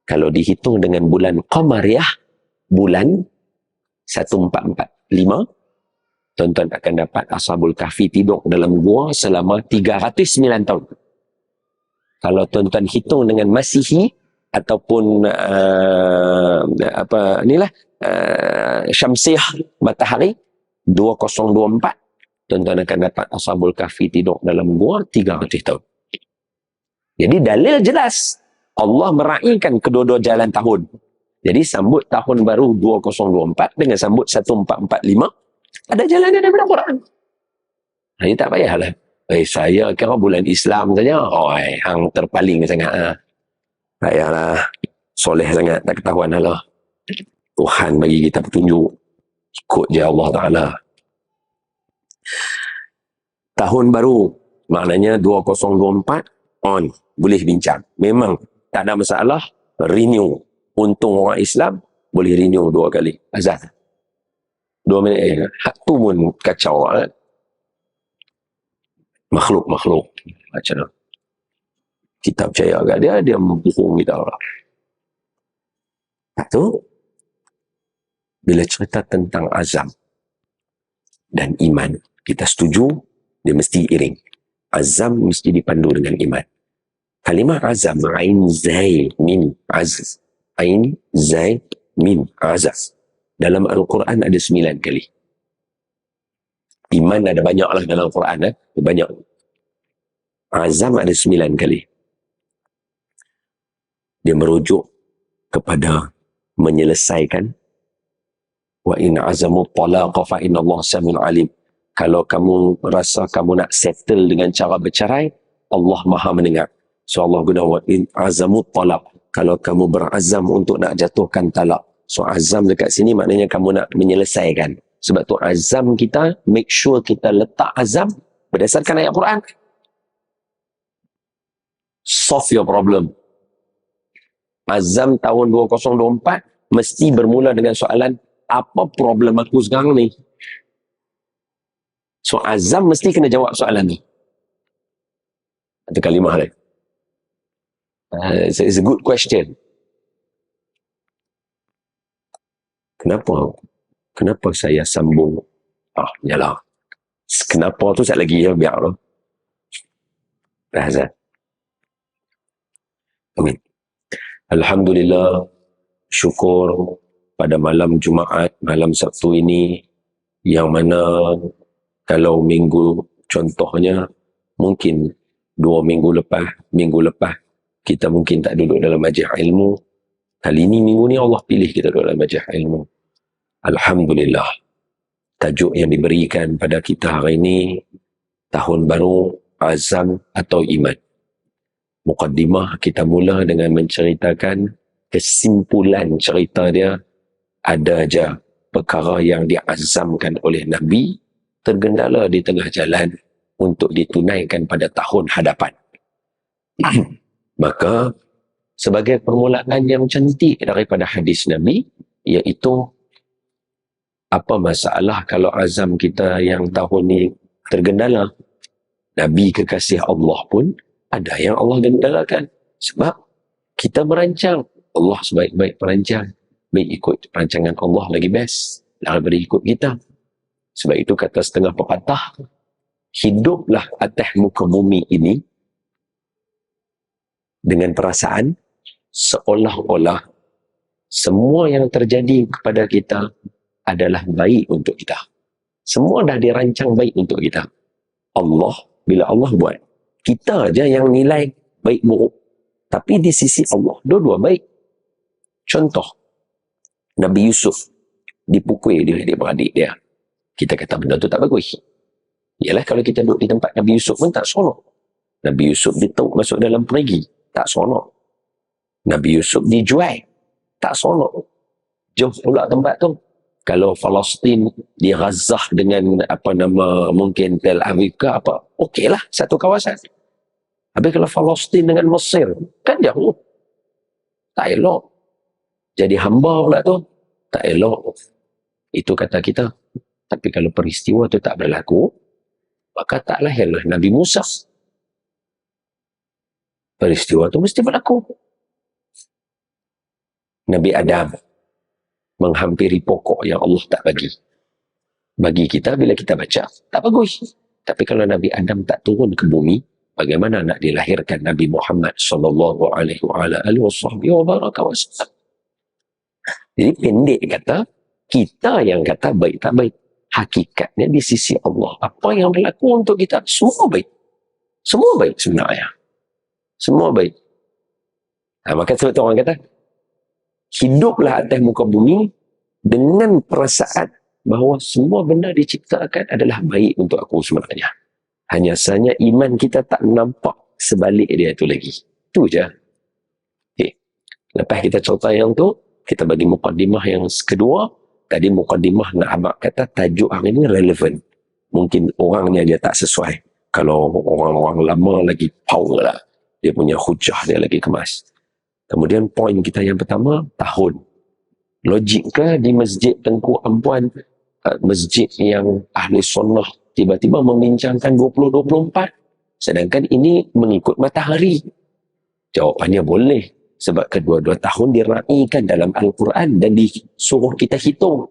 Kalau dihitung dengan bulan Qamariyah, bulan 1445, tuan-tuan akan dapat Ashabul Kahfi tidur dalam gua selama 309 tahun. Kalau tuan-tuan hitung dengan Masihi ataupun Syamsiah matahari 2024, tuan-tuan akan dapat Ashabul Kahfi tidur dalam gua 300 tahun. Jadi dalil jelas. Allah meraihkan kedua-dua jalan tahun. Jadi sambut tahun baru 2024 dengan sambut 1445, ada jalannya daripada Quran. Jadi tak payahlah. Saya kira bulan Islam saja. Hang terpaling sangat. Tak payahlah. Soleh sangat, tak ketahuan lah. Tuhan bagi kita petunjuk. Ikut je Allah Ta'ala. Tahun baru, maknanya 2024, on. Boleh bincang. Memang tak ada masalah. Renew. Untung orang Islam, boleh renew 2 kali. Azan. 2 minit. Satu pun kacau. Makhluk. Macam mana? Kita percaya kat dia, dia membohong kita lah. Lepas tu, bila cerita tentang azam dan iman, kita setuju, dia mesti iring. Azam mesti dipandu dengan iman. Kalimah azam, ain zai mim azaz. Ain zai mim azaz. Dalam Al-Quran ada 9 kali. Iman ada banyak lah dalam Al-Quran. Banyak. Azam ada 9 kali. Dia merujuk kepada menyelesaikan. Wa in azamu talaqa fa inna Allah samiun alim. Kalau kamu rasa kamu nak settle dengan cara bercerai, Allah Maha mendengar. So Allah guna wa in azamu talaq. Kalau kamu berazam untuk nak jatuhkan talak. So azam dekat sini maknanya kamu nak menyelesaikan. Sebab tu azam kita, make sure kita letak azam berdasarkan ayat Quran. Solve your problem. Azam tahun 2024 mesti bermula dengan soalan, apa problem aku sekarang ni? So azam mesti kena jawab soalan ni. Ada kalimah ni. It's a good question. Kenapa saya sambung? Yalah. Kenapa tu sekali lagi biar lah. Azan. Amin. Alhamdulillah, syukur pada malam Jumaat, malam Sabtu ini, yang mana kalau minggu contohnya mungkin 2 minggu lepas kita mungkin tak duduk dalam majlis ilmu. Kali ini minggu ni Allah pilih kita duduk dalam majlis ilmu. Alhamdulillah. Tajuk yang diberikan pada kita hari ini, tahun baru, azam atau iman. Muqaddimah kita mula dengan menceritakan kesimpulan cerita dia. Ada aja perkara yang diazamkan oleh Nabi tergendala di tengah jalan untuk ditunaikan pada tahun hadapan. Maka sebagai permulaan yang cantik daripada hadis Nabi, iaitu apa masalah kalau azam kita yang tahun ni tergendala? Nabi kekasih Allah pun ada yang Allah gendalakan. Sebab kita merancang, Allah sebaik-baik perancang. Baik ikut perancangan Allah lagi best daripada ikut kita. Sebab itu kata setengah pepatah, hiduplah atas muka bumi ini dengan perasaan seolah-olah semua yang terjadi kepada kita adalah baik untuk kita. Semua dah dirancang baik untuk kita. Allah, bila Allah buat, kita aja yang nilai baik buruk. Tapi di sisi Allah, dua-dua baik. Contoh, Nabi Yusuf dipukul dia beradik dia. Kita kata benda tu tak bagus. Ialah kalau kita duduk di tempat Nabi Yusuf pun tak seronok. Nabi Yusuf masuk dalam perigi, tak seronok. Nabi Yusuf dijual, tak seronok. Jauh pula tempat tu. Kalau Palestin di Gaza dengan mungkin Tel Aviv ke apa, okeylah satu kawasan. Tapi kalau Palestin dengan Mesir, kan jauh. Tak elok. Jadi hamba pula tu. Tak elok. Itu kata kita. Tapi kalau peristiwa tu tak berlaku, maka tak lahirlah Nabi Musa. Peristiwa tu mesti berlaku. Nabi Adam menghampiri pokok yang Allah tak bagi. Bagi kita bila kita baca, tak bagus. Tapi kalau Nabi Adam tak turun ke bumi, bagaimana nak dilahirkan Nabi Muhammad sallallahu alaihi wasallam? Jadi pendek kata, kita yang kata baik tak baik. Hakikatnya di sisi Allah, apa yang berlaku untuk kita, semua baik. Semua baik sebenarnya. Semua baik. Maka sebab tu orang kata, hiduplah atas muka bumi dengan perasaan bahawa semua benda diciptakan adalah baik untuk aku sebenarnya. Hanya sahaja iman kita tak nampak sebalik dia tu lagi. Itu je. Okay. Lepas kita cerita yang tu, kita bagi mukadimah yang kedua. Tadi mukadimah nak abang kata tajuk hari ni relevan. Mungkin orangnya dia tak sesuai. Kalau orang-orang lama lagi power lah. Dia punya hujah dia lagi kemas. Kemudian poin kita yang pertama, tahun. Logik ke di Masjid Tengku Ampuan, masjid yang ahli sunnah, tiba-tiba membincangkan 2024, sedangkan ini mengikut matahari? Jawapannya boleh. Sebab kedua-dua tahun diraikan dalam Al-Quran dan disuruh kita hitung.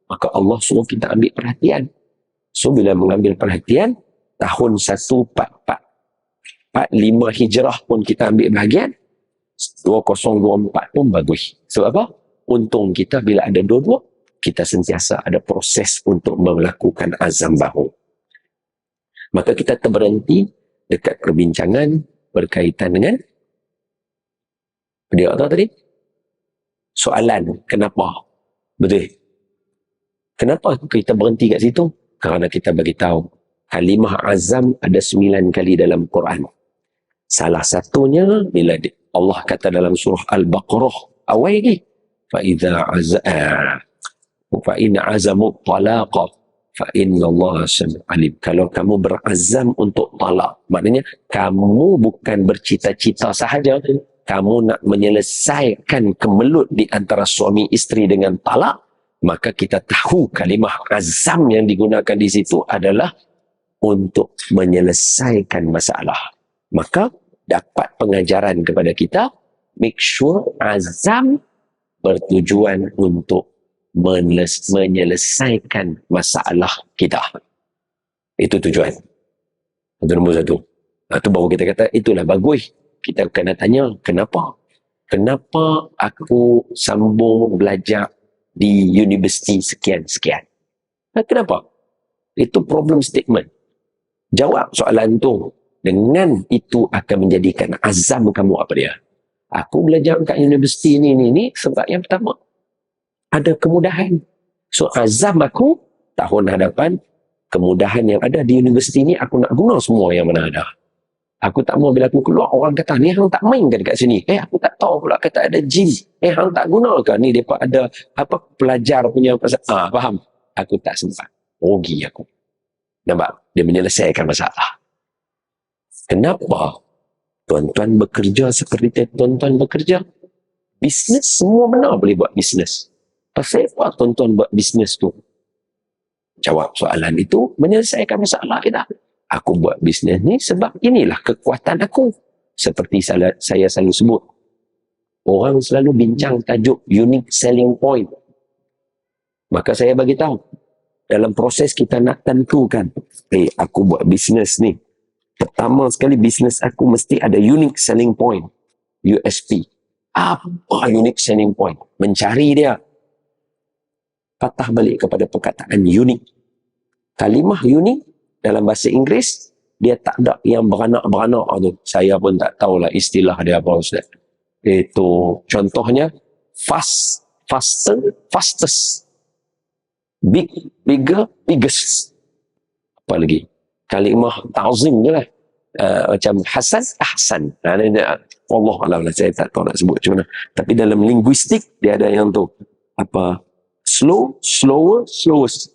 Maka Allah suruh kita ambil perhatian. So, bila mengambil perhatian, tahun 1445 Hijrah pun kita ambil bahagian, 2024 pun bagus. Sebab apa? Untung kita bila ada dua-dua, kita sentiasa ada proses untuk melakukan azam baru. Maka kita terberhenti dekat perbincangan berkaitan dengan dia tahu tadi? Soalan, kenapa? Betul. Kenapa kita berhenti kat situ? Kerana kita bagi tahu kalimah azam ada 9 kali dalam Quran. Salah satunya bila Allah kata dalam surah Al-Baqarah awal lagi, fa in azamu talaqa fa innallaha sami'un alim. Kalau kamu berazam untuk talak, maknanya kamu bukan bercita-cita sahaja, kamu nak menyelesaikan kemelut di antara suami isteri dengan talak, maka kita tahu kalimah azam yang digunakan di situ adalah untuk menyelesaikan masalah. Maka dapat pengajaran kepada kita, make sure azam bertujuan untuk menyelesaikan masalah kita. Itu tujuan. Itu nombor satu. Itu baru kita kata, itulah bagus. Kita kena tanya, kenapa? Kenapa aku sambung belajar di universiti sekian-sekian? Kenapa? Itu problem statement. Jawab soalan tu. Dengan itu akan menjadikan azam kamu apa dia? Aku belajar kat universiti ni sebab yang pertama, ada kemudahan. So azam aku, tahun hadapan, kemudahan yang ada di universiti ni, aku nak guna semua yang mana ada. Aku tak mau bila aku keluar, orang kata, ni hang tak main ke dekat sini? Aku tak tahu pula kata ada gym. Hang tak guna ke? Ni mereka ada pelajar punya pasal. Faham? Aku tak sempat. Rugi aku. Nampak? Dia menyelesaikan masalah. Kenapa tuan-tuan bekerja seperti tuan-tuan bekerja? Bisnes, semua benar boleh buat bisnes. Pasal apa tuan-tuan buat bisnes tu? Jawab soalan itu, menyelesaikan masalah kita. Aku buat bisnes ni sebab inilah kekuatan aku. Seperti saya selalu sebut. Orang selalu bincang tajuk unique selling point. Maka saya bagi tahu. Dalam proses kita nak tentukan. Aku buat bisnes ni. Pertama sekali bisnes aku mesti ada unique selling point. USP. Apa unique selling point? Mencari dia. Patah balik kepada perkataan unik. Kalimah unik dalam bahasa Inggeris, dia tak ada yang beranak-beranak tu. Saya pun tak tahulah istilah dia apa, Ustaz. Itu contohnya, faster, fastest. Big, bigger, biggest. Apa lagi? Kalimah ta'zim je lah. Macam Hasan, ahsan. Allah Alam lah, saya tak tahu nak sebut macam mana. Tapi dalam linguistik, dia ada yang tu, apa, slow, slower, slowest.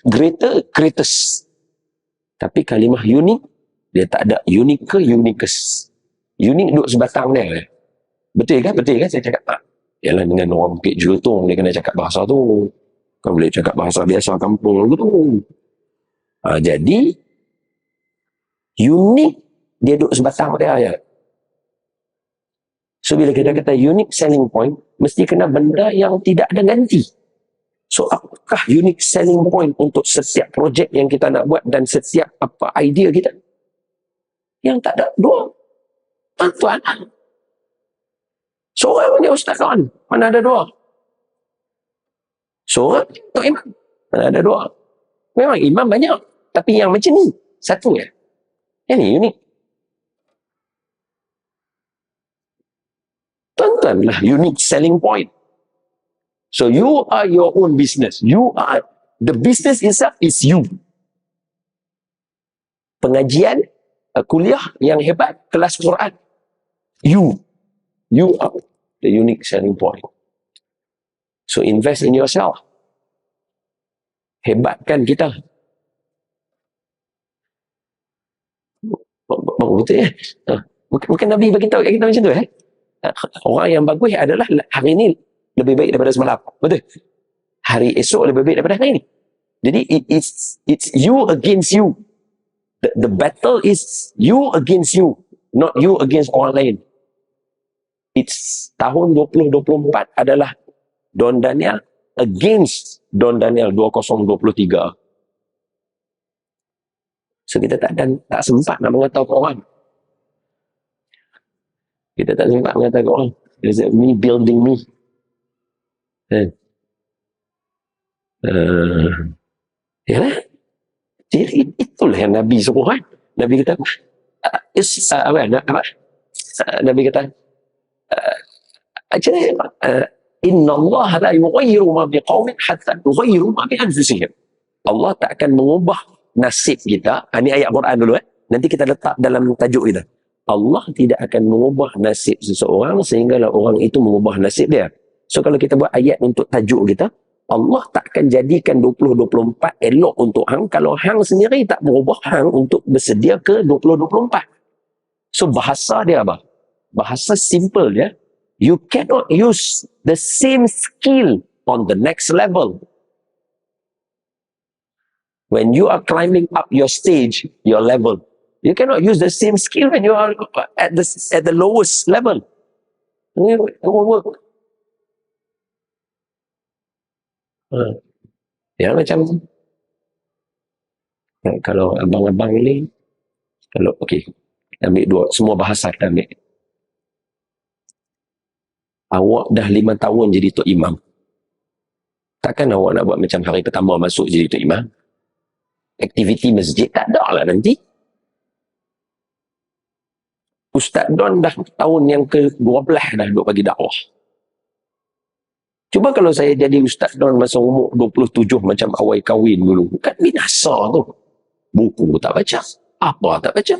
Greater, greatest. Tapi kalimah unik, dia tak ada unik ke uniquest. Unik duduk sebatang dia. Betul kan? Betul kan saya cakap tak? Yalah, dengan orang Bukit Jelutong, dia kena cakap bahasa tu. Kan boleh cakap bahasa biasa kampung tu. Jadi, unik, dia duduk sebatang dia je. So, bila kita kata unique selling point, mesti kena benda yang tidak ada ganti. So, apakah unique selling point untuk setiap projek yang kita nak buat dan setiap apa idea kita? Yang tak ada dua. Tuan-tuan. Seorang dia Ustaz Ron. Mana ada dua? Seorang Tok Imam. Mana ada dua? Memang imam banyak. Tapi yang macam ni, satu ya. Yang ni unik. Tuan-tuan lah unique selling point. So you are your own business. You are, the business itself is you. Pengajian, kuliah yang hebat, kelas Quran. You are the unique selling point. So invest in yourself. Hebatkan kita. Betul ya? Bukan Nabi bagi tahu kita macam tu ya? Orang yang bagus adalah hari ini lebih baik daripada semalam. Betul? Hari esok lebih baik daripada hari ini. Jadi it's you against you. The battle is you against you, not you against orang lain. It's tahun 2024 adalah Don Daniel against Don Daniel 2023. So kita tak sempat nak mengatakan orang. Kita tak sempat mengatakan orang. Is it me building me? Yalah. Itulah yang Nabi suruh kan. Nabi kata, Nabi kata, Inna Allah la yughayyiru ma biqaumin hatta yughayyiru ma bi anfusihim. Allah tak akan mengubah nasib kita. Ini ayat Quran dulu Nanti kita letak dalam tajuk kita. Allah tidak akan mengubah nasib seseorang sehinggalah orang itu mengubah nasib dia. So kalau kita buat ayat untuk tajuk kita, Allah tak akan jadikan 2024 elok untuk hang kalau hang sendiri tak berubah hang untuk bersedia ke 2024. So bahasa dia apa? Bahasa simple dia. You cannot use the same skill on the next level. When you are climbing up your stage, your level, you cannot use the same skill when you are at the lowest level. It won't work. Ya macam kalau abang-abang ni, kalau okey, ambil dua, semua bahasa kita ambil. Awak dah 5 tahun jadi tok imam. Takkan awak nak buat macam hari pertama masuk jadi tok imam? Aktiviti masjid tak ada lah nanti. Ustaz Don dah tahun yang ke-12 dah duduk bagi dakwah. Cuba kalau saya jadi Ustaz Don masa umur 27 macam awal kahwin dulu. Kan binasa tu. Buku tak baca. Apa tak baca.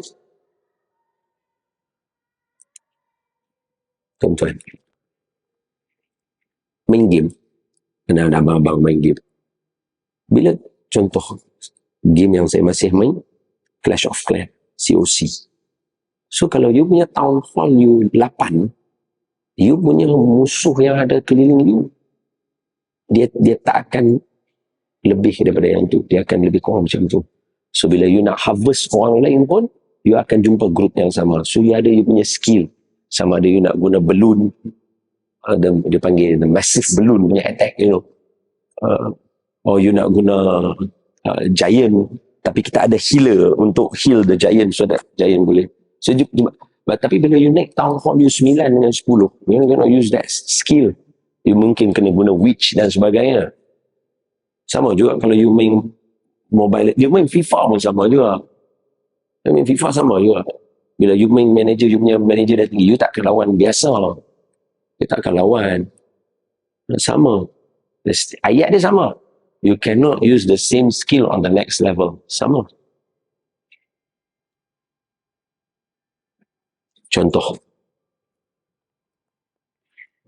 Tuan-tuan. Main game. Kenal abang-abang main game. Bila contoh game yang saya masih main, Clash of Clans, COC. So kalau you punya town hall you 8, you punya musuh yang ada keliling you, dia tak akan lebih daripada yang tu. Dia akan lebih kurang macam tu. So bila you nak harvest orang lain pun, you akan jumpa group yang sama. So you ada you punya skill. Sama ada you nak guna balloon, dia panggil the massive balloon punya attack, you know. Or you nak guna giant, tapi kita ada healer untuk heal the giant so that giant boleh. So, tapi bila you naik town hall you 9 dengan 10, you cannot use that skill. You mungkin kena guna witch dan sebagainya. Sama juga kalau you main mobile, you main FIFA pun sama juga. You main FIFA sama juga. Bila you main manager, you punya manager dah tinggi, you tak akan lawan biasa. You tak akan lawan. Sama. Ayat dia sama. You cannot use the same skill on the next level. Sama. Contoh,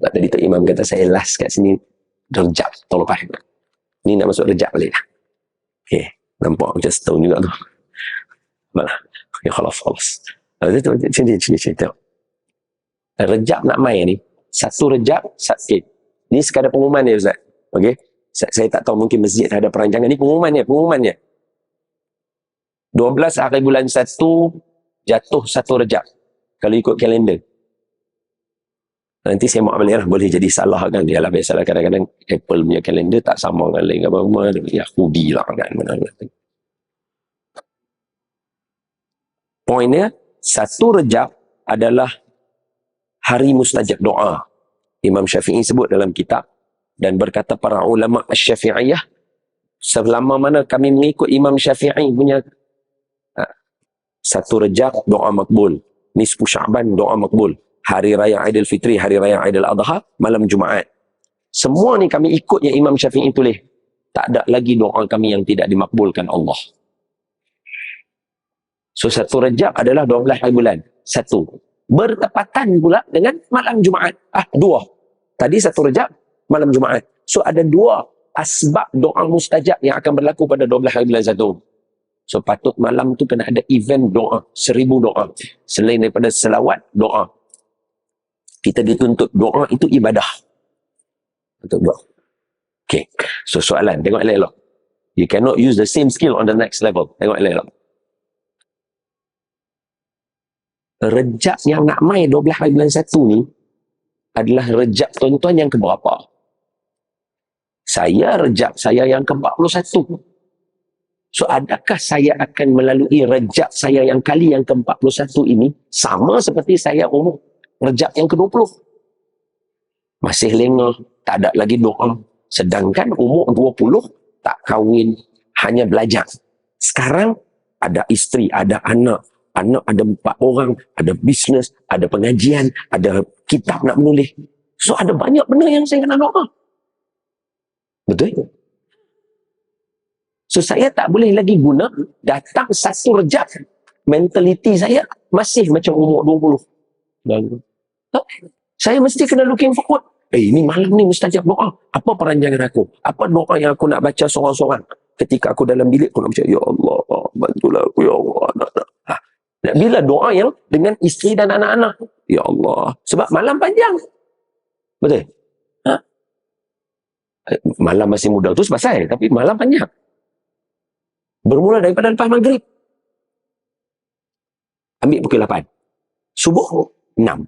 tadi tu Imam kata saya last kat sini rejab, tolong faham. Ni nak masuk rejab balik. Okay, nampak macam setahun juga tu. Malah, okay, khalas. Sini. Tengok. Rejab nak main ni, satu rejab, ni sekadar pengumuman dia Ustaz. Okay, saya tak tahu, mungkin masjid ada perancangan ni, pengumumannya. 12 hari bulan 1 jatuh satu rejab kalau ikut kalender. Nanti saya maaf balik lah, boleh jadi salah kan. Yalah, biasalah kadang-kadang Apple punya kalender tak sama dengan lain apa-apa, Yahudi lah kan. Poinnya, satu rejab adalah hari mustajab doa. Imam Syafi'i sebut dalam kitab, dan berkata para ulama Syafi'iyah, selama mana kami mengikut Imam Syafi'i punya satu rejab doa makbul, nisfu Sya'ban doa makbul, hari raya Aidilfitri, hari raya Aidil Adha, malam Jumaat. Semua ni kami ikut yang Imam Syafi'i tulis. Tak ada lagi doa kami yang tidak dimakbulkan Allah. So satu rejab adalah 12 hari bulan. Satu. Bertepatan pula dengan malam Jumaat. Dua. Tadi satu rejab, malam Jumaat. So ada dua asbab doa mustajab yang akan berlaku pada 12 hari bulan satu. So patut malam tu kena ada event doa, 1000 doa. Selain daripada selawat, doa. Kita dituntut doa itu ibadah. Untuk doa. Okay. So soalan, tengok elok-elok. You cannot use the same skill on the next level. Tengok elok-elok. Rejab yang nak main 12 hari bulan 1 ni adalah rejab tuan-tuan yang keberapa? Rejab saya yang ke-41. So adakah saya akan melalui rejab saya yang kali yang ke-41 ini sama seperti saya umur rejab yang ke-20? Masih lengah, tak ada lagi doa. Sedangkan umur 20 tak kahwin, hanya belajar. Sekarang ada isteri, ada anak ada 4 orang, ada bisnes, ada pengajian, ada kitab nak menulis. So ada banyak benda yang saya kena doa. Betul? So saya tak boleh lagi guna datang satu rejab. Mentaliti saya masih macam umur 20. Saya mesti kena looking forward. Ini malam ni mustajab doa. Apa perancangan aku? Apa doa yang aku nak baca seorang-seorang? Ketika aku dalam bilik, aku nak baca, Ya Allah, bantulah aku, Ya Allah. Bila doa yang dengan isteri dan anak-anak, Ya Allah. Sebab malam panjang. Betul? Malam masih muda tu selesai, tapi malam panjang. Bermula daripada lepas maghrib. Ambil pukul 8. Subuh 6.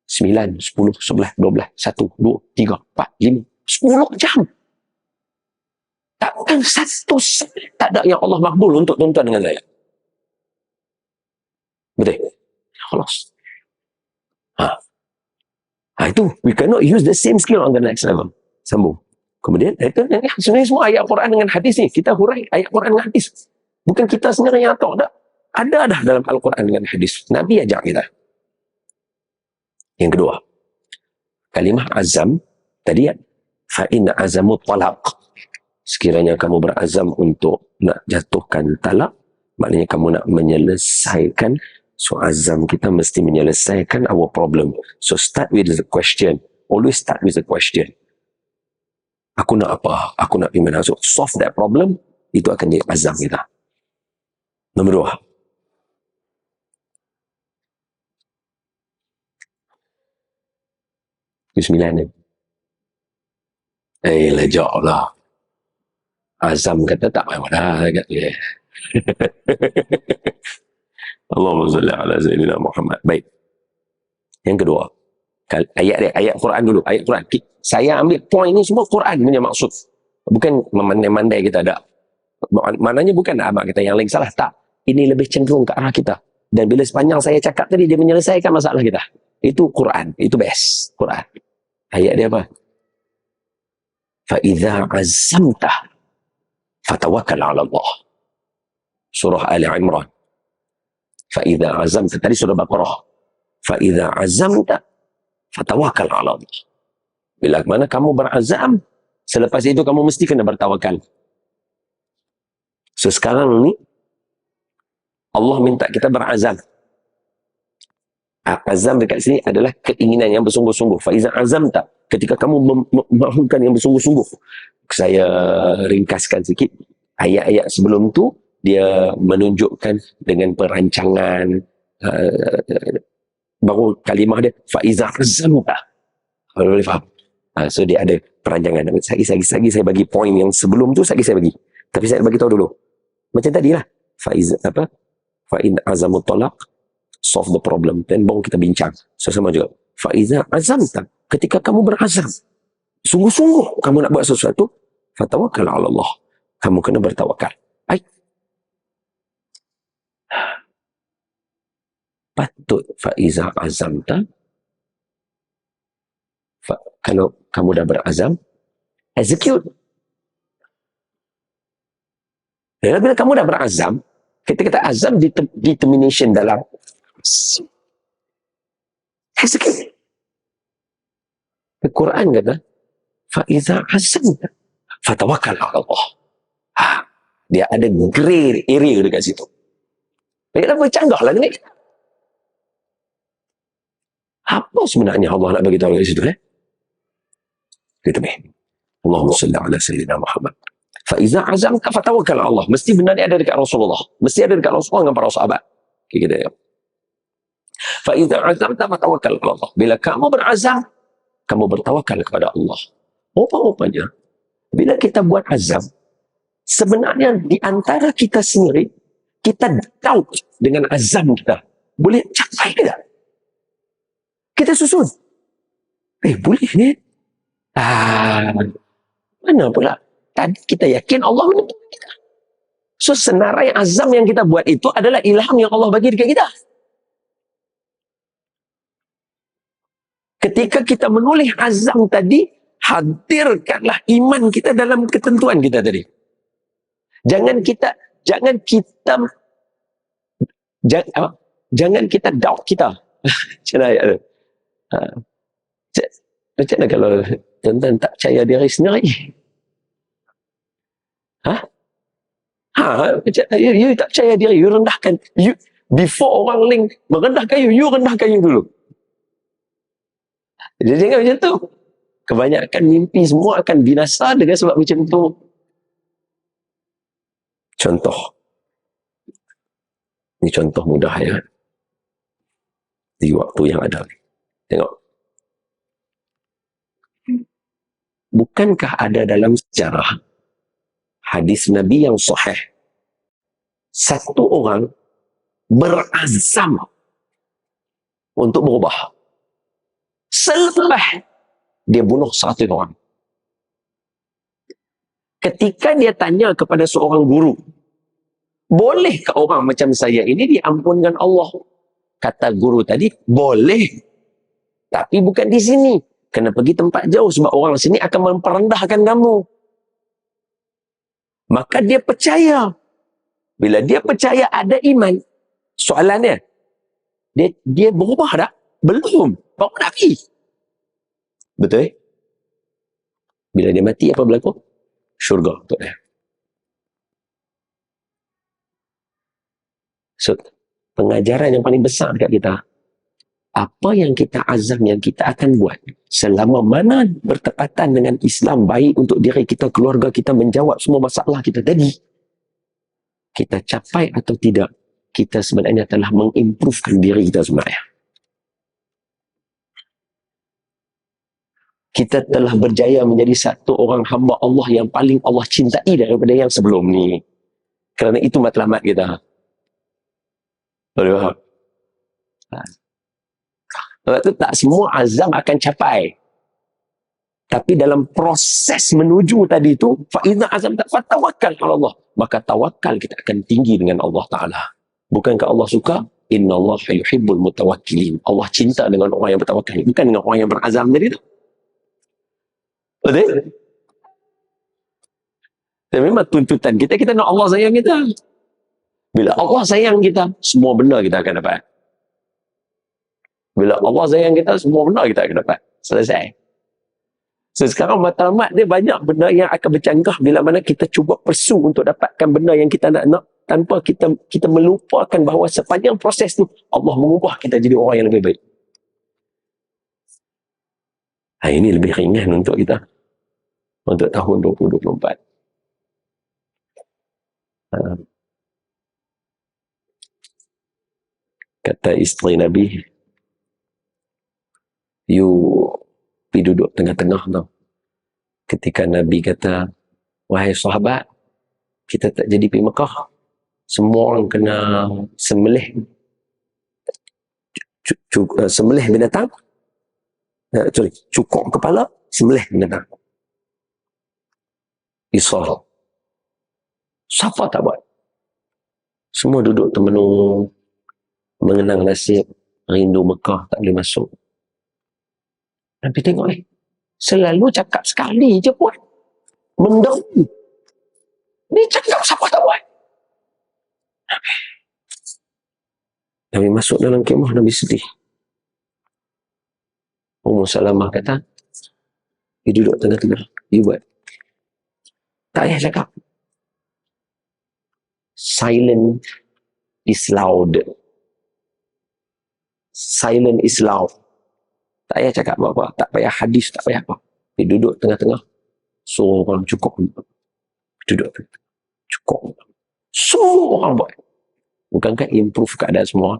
9, 10, 11, 12, 1, 2, 3, 4, 5, 10 jam. Takkan satu tak ada yang Allah makbul untuk tuan-tuan dengan saya. Betul? Khalas. Itu, we cannot use the same skill on the next level. Sambung. Kemudian, itu sebenarnya semua ayat Quran dengan hadis ni. Kita hurai ayat Quran dengan hadis. Bukan kita sendiri yang tahu. Ada dah dalam Al-Quran dengan hadis. Nabi ajak kita. Yang kedua, kalimah azam, tadi fa'inna azamu talaq. Sekiranya kamu berazam untuk nak jatuhkan talak, maknanya kamu nak menyelesaikan. So azam kita mesti menyelesaikan our problem. So start with the question. Always start with the question. Aku nak apa? Aku nak pergi mana? So solve that problem, itu akan jadi azam kita. Nombor 2. Bismillah ni. Lejak lah. Azam kata tak payah dah. Allahumma salli ala Sayyidina Muhammad. Baik. Yang kedua. Ayat Quran dulu. Ayat Quran. Saya ambil poin ni semua Quran punya maksud. Bukan memandai-mandai kita ada. Maknanya bukan amak kita yang lain salah. Tak. Ini lebih cenderung ke arah kita. Dan bila sepanjang saya cakap tadi, dia menyelesaikan masalah kita. Itu Quran. Itu best. Quran. Ayat dia apa? فَإِذَا عَزَّمْتَ فَتَوَكَّلْ عَلَى اللَّهِ. Surah Ali Imran. فَإِذَا عَزَّمْتَ. Tadi surah Baqarah. فَإِذَا عَزَّمْتَ فَتَوَكَّلْ عَلَى اللَّهِ. Bila mana kamu berazam, selepas itu kamu mesti kena bertawakal. So sekarang ni, Allah minta kita berazam. Azam dekat sini adalah keinginan yang bersungguh-sungguh. Faiza azamta, ketika kamu memahukan yang bersungguh-sungguh. Saya ringkaskan sikit. Ayat-ayat sebelum tu, dia menunjukkan dengan perancangan, baru kalimah dia, faiza azamta. Boleh faham? So dia ada perancangan. Lagi saya bagi poin yang sebelum tu, saya bagi. Tapi saya bagi tahu dulu. Macam tadi lah. Faiza, apa? Fa'in azamut talaq, solve the problem. Dan baru kita bincang. So sama juga. Faiza azamta, ketika kamu berazam, sungguh-sungguh kamu nak buat sesuatu, fatawakkal ala Allah. Kamu kena bertawakal. Baik. Patut faiza azamta, kalau kamu dah berazam, execute. Dan bila kamu dah berazam, kita kata azam determination dalam execute. Al-Quran kata, faiza azamta, fatawakkal ala Allah. Dia ada grey area dekat situ. Dia bercanggah lah ni. Apa sebenarnya Allah nak bagi tahu dekat situ? Kita Allahumma salli ala sayyidina Muhammad. Faiza azamta fatawakkal ala Allah. Mesti benar ni ada dekat Rasulullah. Mesti ada dekat Rasulullah dengan para sahabat. Kita Faiza azamta fatawakkal ala Allah. Bila kamu berazam, kamu bertawakal kepada Allah. Rupa-rupanya, bila kita buat azam, sebenarnya di antara kita sendiri, kita doubt dengan azam kita. Boleh capai ke tak? Kita susun. Boleh ni? Mana pula? Tadi kita yakin Allah menentukan kita. So, senarai azam yang kita buat itu adalah ilham yang Allah bagi dekat kita. Ketika kita menulis azam tadi, hadirkanlah iman kita dalam ketentuan kita tadi. Jangan kita doubt kita. Macam mana ayat tu? Macam mana kalau tuan-tuan tak percaya diri sendiri? Macam you tak percaya diri, you rendahkan. Before orang lain merendahkan you rendahkan you dulu. Jadi jangan macam tu. Kebanyakan mimpi semua akan binasa dengan sebab macam tu. Contoh. Ini contoh mudah ya. Di waktu yang ada. Tengok. Bukankah ada dalam sejarah hadis Nabi yang sahih, satu orang berazam untuk berubah. Selepas dia bunuh 100 orang. Ketika dia tanya kepada seorang guru, bolehkah orang macam saya ini diampunkan Allah? Kata guru tadi, boleh. Tapi bukan di sini. Kena pergi tempat jauh sebab orang sini akan memperendahkan kamu. Maka dia percaya. Bila dia percaya ada iman, soalannya, dia berubah tak? Belum. Baru nak pergi. Betul? Bila dia mati, apa berlaku? Syurga untuk dia. So, pengajaran yang paling besar dekat kita, apa yang kita azam, yang kita akan buat, selama mana bertepatan dengan Islam, baik untuk diri kita, keluarga kita, menjawab semua masalah kita tadi, kita capai atau tidak, kita sebenarnya telah mengimprovekan diri kita sebenarnya. Kita telah berjaya menjadi satu orang hamba Allah yang paling Allah cintai daripada yang sebelum ni. Kerana itu matlamat kita. Boleh faham? Sebab itu tak semua azam akan capai. Tapi dalam proses menuju tadi itu, fa'idha azam tak fatawakal ala Allah. Maka tawakal kita akan tinggi dengan Allah Ta'ala. Bukankah Allah suka? Inna Allah yuhibbul mutawakkilin. Allah cinta dengan orang yang bertawakal. Bukan dengan orang yang berazam tadi itu. Betul? Dan memang tuntutan kita, kita nak Allah sayang kita. Bila Allah sayang kita, semua benda kita akan dapat. Bila Allah sayang kita, semua benda kita akan dapat. Selesai. So sekarang matlamat dia banyak benda yang akan bercanggah bila mana kita cuba pursue untuk dapatkan benda yang kita nak. tanpa kita melupakan bahawa sepanjang proses tu Allah mengubah kita jadi orang yang lebih baik. Ini lebih ringan untuk kita untuk tahun 2024. Kata isteri Nabi, you pergi duduk tengah-tengah tau. Ketika Nabi kata, wahai sahabat, kita tak jadi pergi Mekah, semua orang kena sembelih sembelih binatang, cukur kepala, sembelih binatang. Isar. Siapa tak buat? Semua duduk termenung, mengenang nasib, rindu Mekah, tak boleh masuk. Nabi tengok selalu cakap sekali je buat. Mendahulu. Ni cakap siapa tak buat? Nabi masuk dalam kemah, Nabi sedih. Ummu Salamah kata, dia duduk tengah-tengah, dia buat. Tak payah cakap. Silent is loud. Silent is loud. Tak payah cakap apa-apa. Tak payah hadis, tak payah apa. Dia duduk tengah-tengah. Suruh orang cukup. Duduk tengah-tengah. Cukup. Semua orang buat. Bukankah improve keadaan semua?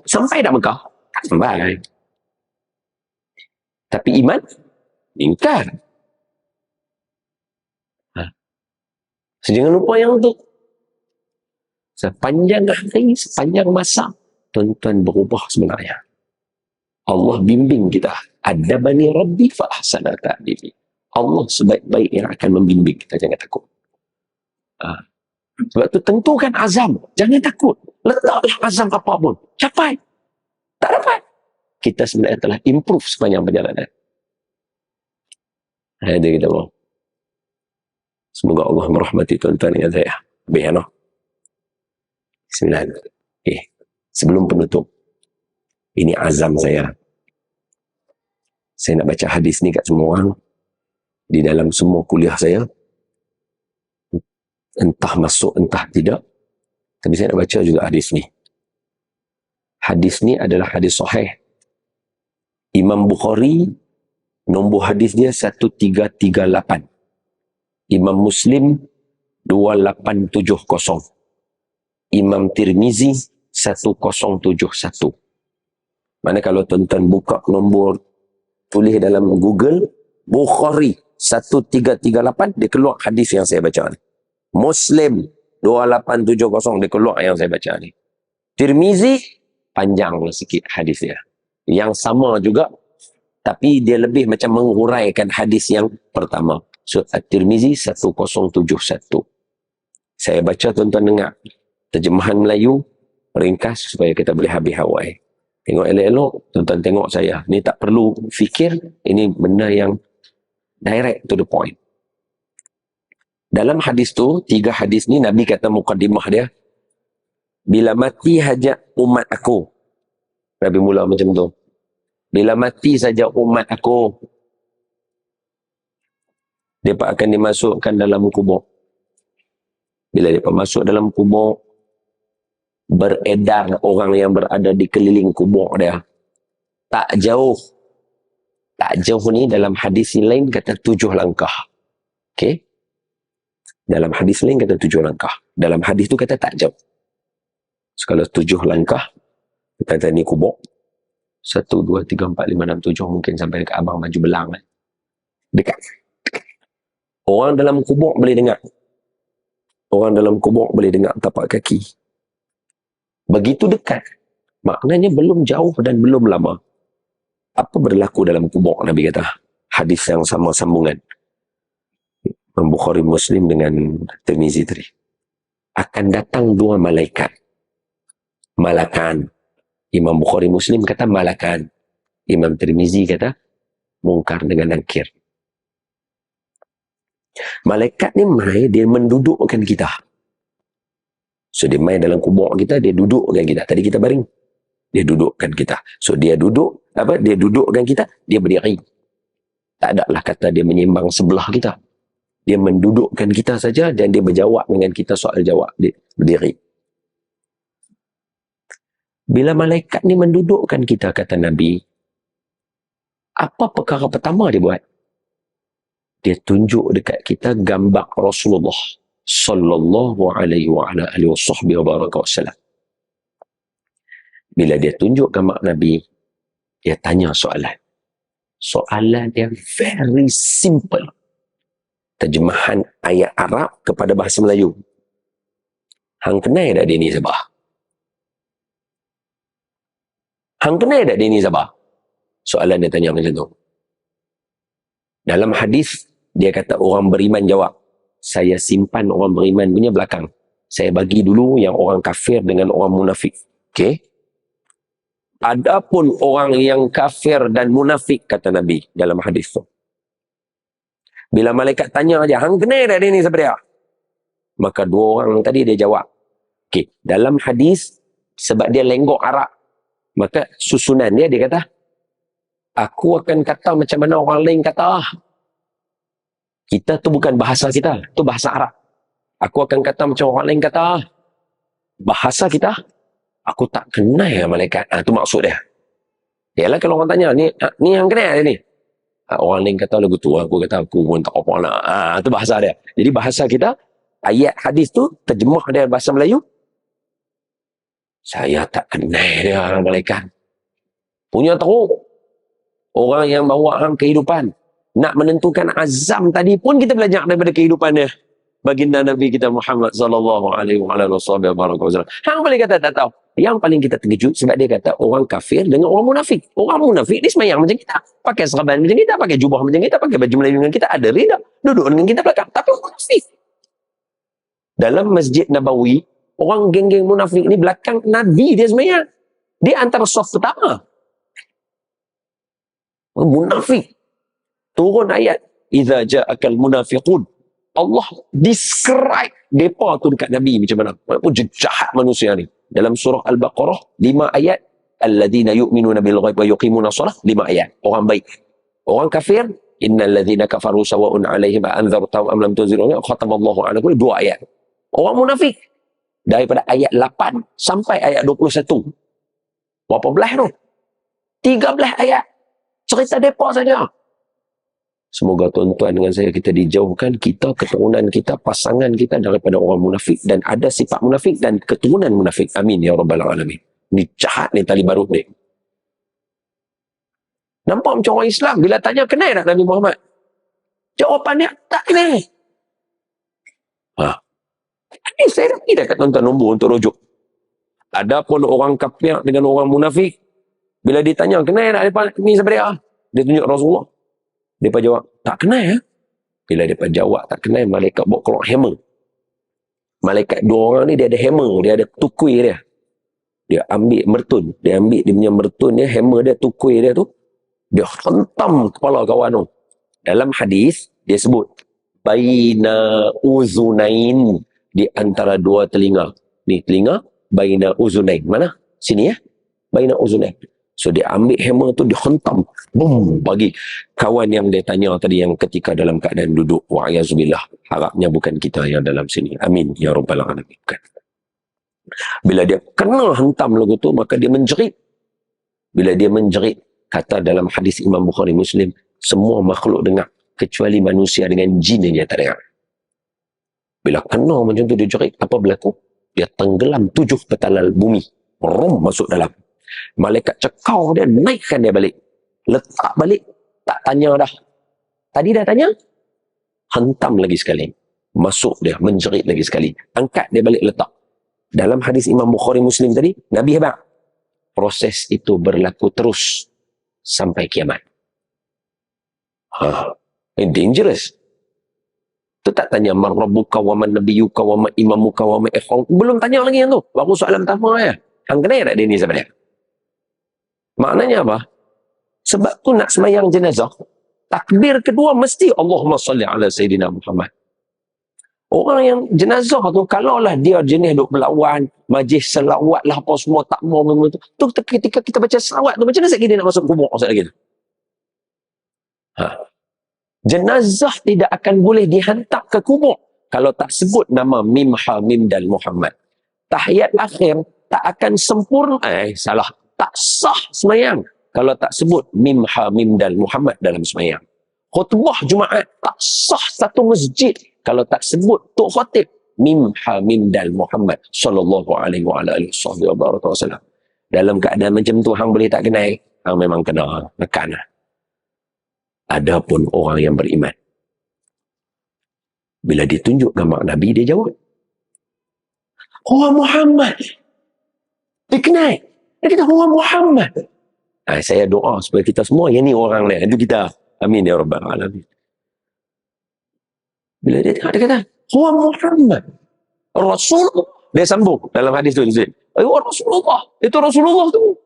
Sampai dah Mekah? Tak sampai. Tapi iman? Ingkar. Jangan lupa yang tu. Sepanjang hari, sepanjang masa, tuan-tuan berubah sebenarnya. Allah bimbing kita. Adabani Rabbi fa ahsana ta'dibi. Allah sebaik-baik yang akan membimbing kita. Jangan takut. Sebab tu tentukan azam. Jangan takut. Letaklah azam apapun. Capai. Tak dapat. Kita sebenarnya telah improve sepanjang perjalanan. Ada kita mau. Semoga Allah merahmati tuan-tuan dengan saya. Habis, Bismillah. Sebelum penutup, ini azam saya. Saya nak baca hadis ni kat semua orang. Di dalam semua kuliah saya. Entah masuk, entah tidak. Tapi saya nak baca juga hadis ni. Hadis ni adalah hadis sahih. Imam Bukhari, nombor hadis dia 1338. Imam Muslim 2870. Imam Tirmizi 1071. Mana kalau tuan-tuan buka nombor, tulis dalam Google Bukhari 1338, dia keluar hadis yang saya baca ni. Muslim 2870, dia keluar yang saya baca ni. Tirmizi panjang sikit hadis dia. Yang sama juga, tapi dia lebih macam menguraikan hadis yang pertama. So, At-Tirmizi 1071. Saya baca, tuan-tuan dengar. Terjemahan Melayu, ringkas supaya kita boleh habis awal. Tengok elok-elok, tuan-tuan tengok saya. Ni tak perlu fikir, ini benda yang direct to the point. Dalam hadis tu, 3 hadis ni, Nabi kata mukaddimah dia, bila mati hajat umat aku. Nabi mula macam tu. Bila mati saja umat aku, dia akan dimasukkan dalam kubur. Bila dia masuk dalam kubur, beredar orang yang berada di keliling kubur dia. Tak jauh. Tak jauh ni dalam hadis lain kata 7 langkah. Okey? Dalam hadis lain kata 7 langkah. Dalam hadis tu kata tak jauh. So, kalau 7 langkah, kata ni kubur. 1, 2, 3, 4, 5, 6, 7 mungkin sampai dekat Abang Maju Belang. Dekat. Orang dalam kubur boleh dengar. Orang dalam kubur boleh dengar tapak kaki. Begitu dekat. Maknanya belum jauh dan belum lama. Apa berlaku dalam kubur, Nabi kata? Hadis yang sama sambungan. Bukhari Muslim dengan Tirmizi tadi. Akan datang 2 malaikat. Malakan. Imam Bukhari Muslim kata malakan. Imam Tirmizi kata mungkar dengan nakir. Malaikat ni mai, dia mendudukkan kita. So, dia mai dalam kubur kita, dia dudukkan kita. Tadi kita baring. Dia dudukkan kita. So, dia duduk, dia dudukkan kita, dia berdiri. Tak ada lah kata dia menyimbang sebelah kita. Dia mendudukkan kita saja dan dia berjawab dengan kita soal jawab. Dia berdiri. Bila malaikat ni mendudukkan kita, kata Nabi, apa perkara pertama dia buat? Dia tunjuk dekat kita gambar Rasulullah sallallahu alaihi wa ala alihi wasallam. Bila dia tunjuk gambar Nabi, dia tanya soalan. Soalan dia very simple. Terjemahan ayat Arab kepada bahasa Melayu. Hang kenal tak dia ni siapa? Hang kenal tak dia ni siapa? Soalan dia tanya macam tu. Dalam hadis dia kata orang beriman jawab, saya simpan orang beriman punya belakang. Saya bagi dulu yang orang kafir dengan orang munafik. Okey? Adapun orang yang kafir dan munafik, kata Nabi dalam hadis tu, bila malaikat tanya aja, hang kenal tak dia ni siapa dia? Maka dua orang tadi dia jawab. Okey, dalam hadis sebab dia lenggok arak, maka susunan dia kata, aku akan kata macam mana orang lain kata. Kita tu bukan bahasa kita, tu bahasa Arab. Aku akan kata macam orang lain kata. Bahasa kita, aku tak kenal malaikat. Tu maksud dia. Yalah kalau orang tanya, ni yang kenal dia ni? Orang lain kata lagu tu, aku kata aku pun tak apa nak. Tu bahasa dia. Jadi bahasa kita, ayat hadis tu, terjemah dia bahasa Melayu, saya tak kenal dia malaikat. Punya tahu. Orang yang bawa hang kehidupan. Nak menentukan azam tadi pun kita belajar daripada kehidupan dia. Baginda Nabi kita Muhammad sallallahu alaihi wasallam. Hang boleh kata tak tahu. Yang paling kita terkejut sebab dia kata orang kafir dengan orang munafik. Orang munafik dia semayang macam kita. Pakai serban macam kita, pakai jubah macam kita, pakai baju Melayu dengan kita, ada rida, duduk dengan kita belakang. Tapi orang munafik. Dalam Masjid Nabawi, orang geng-geng munafik ni belakang Nabi dia semayang. Dia antara saf pertama. Munafik. Turun ayat, idza ja'akal munafiqun. Allah describe depa tu dekat Nabi macam mana. Apa jahat manusia ni. Dalam surah Al-Baqarah 5 ayat, alladzina yu'minuna bil ghaib wa yuqimuna shalah, 5 ayat. Orang baik. Orang kafir, innal ladzina kafaru sawa'un 'alaihim anzartahum am lam tunzirhum khatamallahu 'ala kulli, 2 ayat. Orang munafik daripada ayat 8 sampai ayat 21. Berapa belah tu? 13 ayat. Cerita depa saja. Semoga tuan-tuan dengan saya kita dijauhkan, kita, keturunan kita, pasangan kita daripada orang munafik dan ada sifat munafik dan keturunan munafik. Amin ya rabbal alamin. Ni jahat ni tali barut ni. Nampak macam orang Islam bila tanya kenal tak Nabi Muhammad? Jawapannya tak kenal. Ini saya dah bagi dah kat tuan-tuan nombor untuk rujuk. Adapun orang kafir dengan orang munafik, bila ditanya kenal tak ni siapa dia? Dia tunjuk Rasulullah. Mereka jawab, tak kenal ya? Bila mereka jawab, tak kenal, malaikat bawa keluar hammer. Malaikat dua orang ni, dia ada hammer, dia ada tukui dia. Dia ambil mertun, dia ambil dia punya mertun dia, hammer dia, tukui dia tu, dia hentam kepala kawan tu. Dalam hadis, dia sebut, baina uzunain, di antara dua telinga. Ni telinga, baina uzunain. Mana? Sini ya? Baina uzunain. So dia ambil hammer tu, dia hentam, boom, bagi kawan yang dia tanya tadi yang ketika dalam keadaan duduk. Wa'ayazubillah, harapnya bukan kita yang dalam sini. Amin ya rabbal alamin. Bukan. Bila dia kena hentam lagu tu, maka dia menjerit. Bila dia menjerit, kata dalam hadis Imam Bukhari Muslim, semua makhluk dengar kecuali manusia dengan jin yang dia tak dengar. Bila kena macam tu dia jerit, apa berlaku? Dia tenggelam 7 petalal bumi, masuk dalam. Malaikat cekau dia, naikkan dia balik, letak balik, tak tanya dah. Tadi dah tanya, hentam lagi sekali, masuk dia, menjerit lagi sekali, angkat dia balik, letak. Dalam hadis Imam Bukhari Muslim tadi, Nabi hebat. Proses itu berlaku terus sampai kiamat. Dangerous. Tu tak tanya man rabbuka wa man nabiyyuka wa ma imamuka wa ma ikhwan. Belum tanya lagi yang tu. Baru soalan pertama ya. Hang kenal tak dia ni sebenarnya? Maknanya apa? Sebab tu nak semayang jenazah, takbir kedua mesti Allahumma salli ala Sayyidina Muhammad. Orang yang jenazah tu, kalaulah dia jenis duk berlawan, majlis selawat lah apa semua, tak mau tu. Tu ketika kita baca selawat tu, macam mana sekali dia nak masuk kubur sekali lagi tu? Jenazah tidak akan boleh dihantar ke kubur kalau tak sebut nama Mim Ha Mim Dal Muhammad. Tahiyat akhir tak akan sempurna, salah, tak sah semayang kalau tak sebut Mim Ha Mim Dal Muhammad dalam semayang. Khutbah Jumaat tak sah satu masjid kalau tak sebut Tok Khatib Mim Ha Mim Dal Muhammad sallallahu alaihi wasallam. Dalam keadaan macam tu hang boleh tak kenal, hang memang kena nekan. Adapun orang yang beriman, bila ditunjuk nama Nabi, dia jawab, "Huwa Muhammad." Dia kenal. Dia kata, "Huwa Muhammad." Saya doa supaya kita semua yang ni orang lain. Itu kita. Amin ya Rabbal Alamin. Bila dia tengok, dia kata, "Huwa Muhammad." Rasulullah. Dia sambung dalam hadis tu. Rasulullah. Itu Rasulullah tu.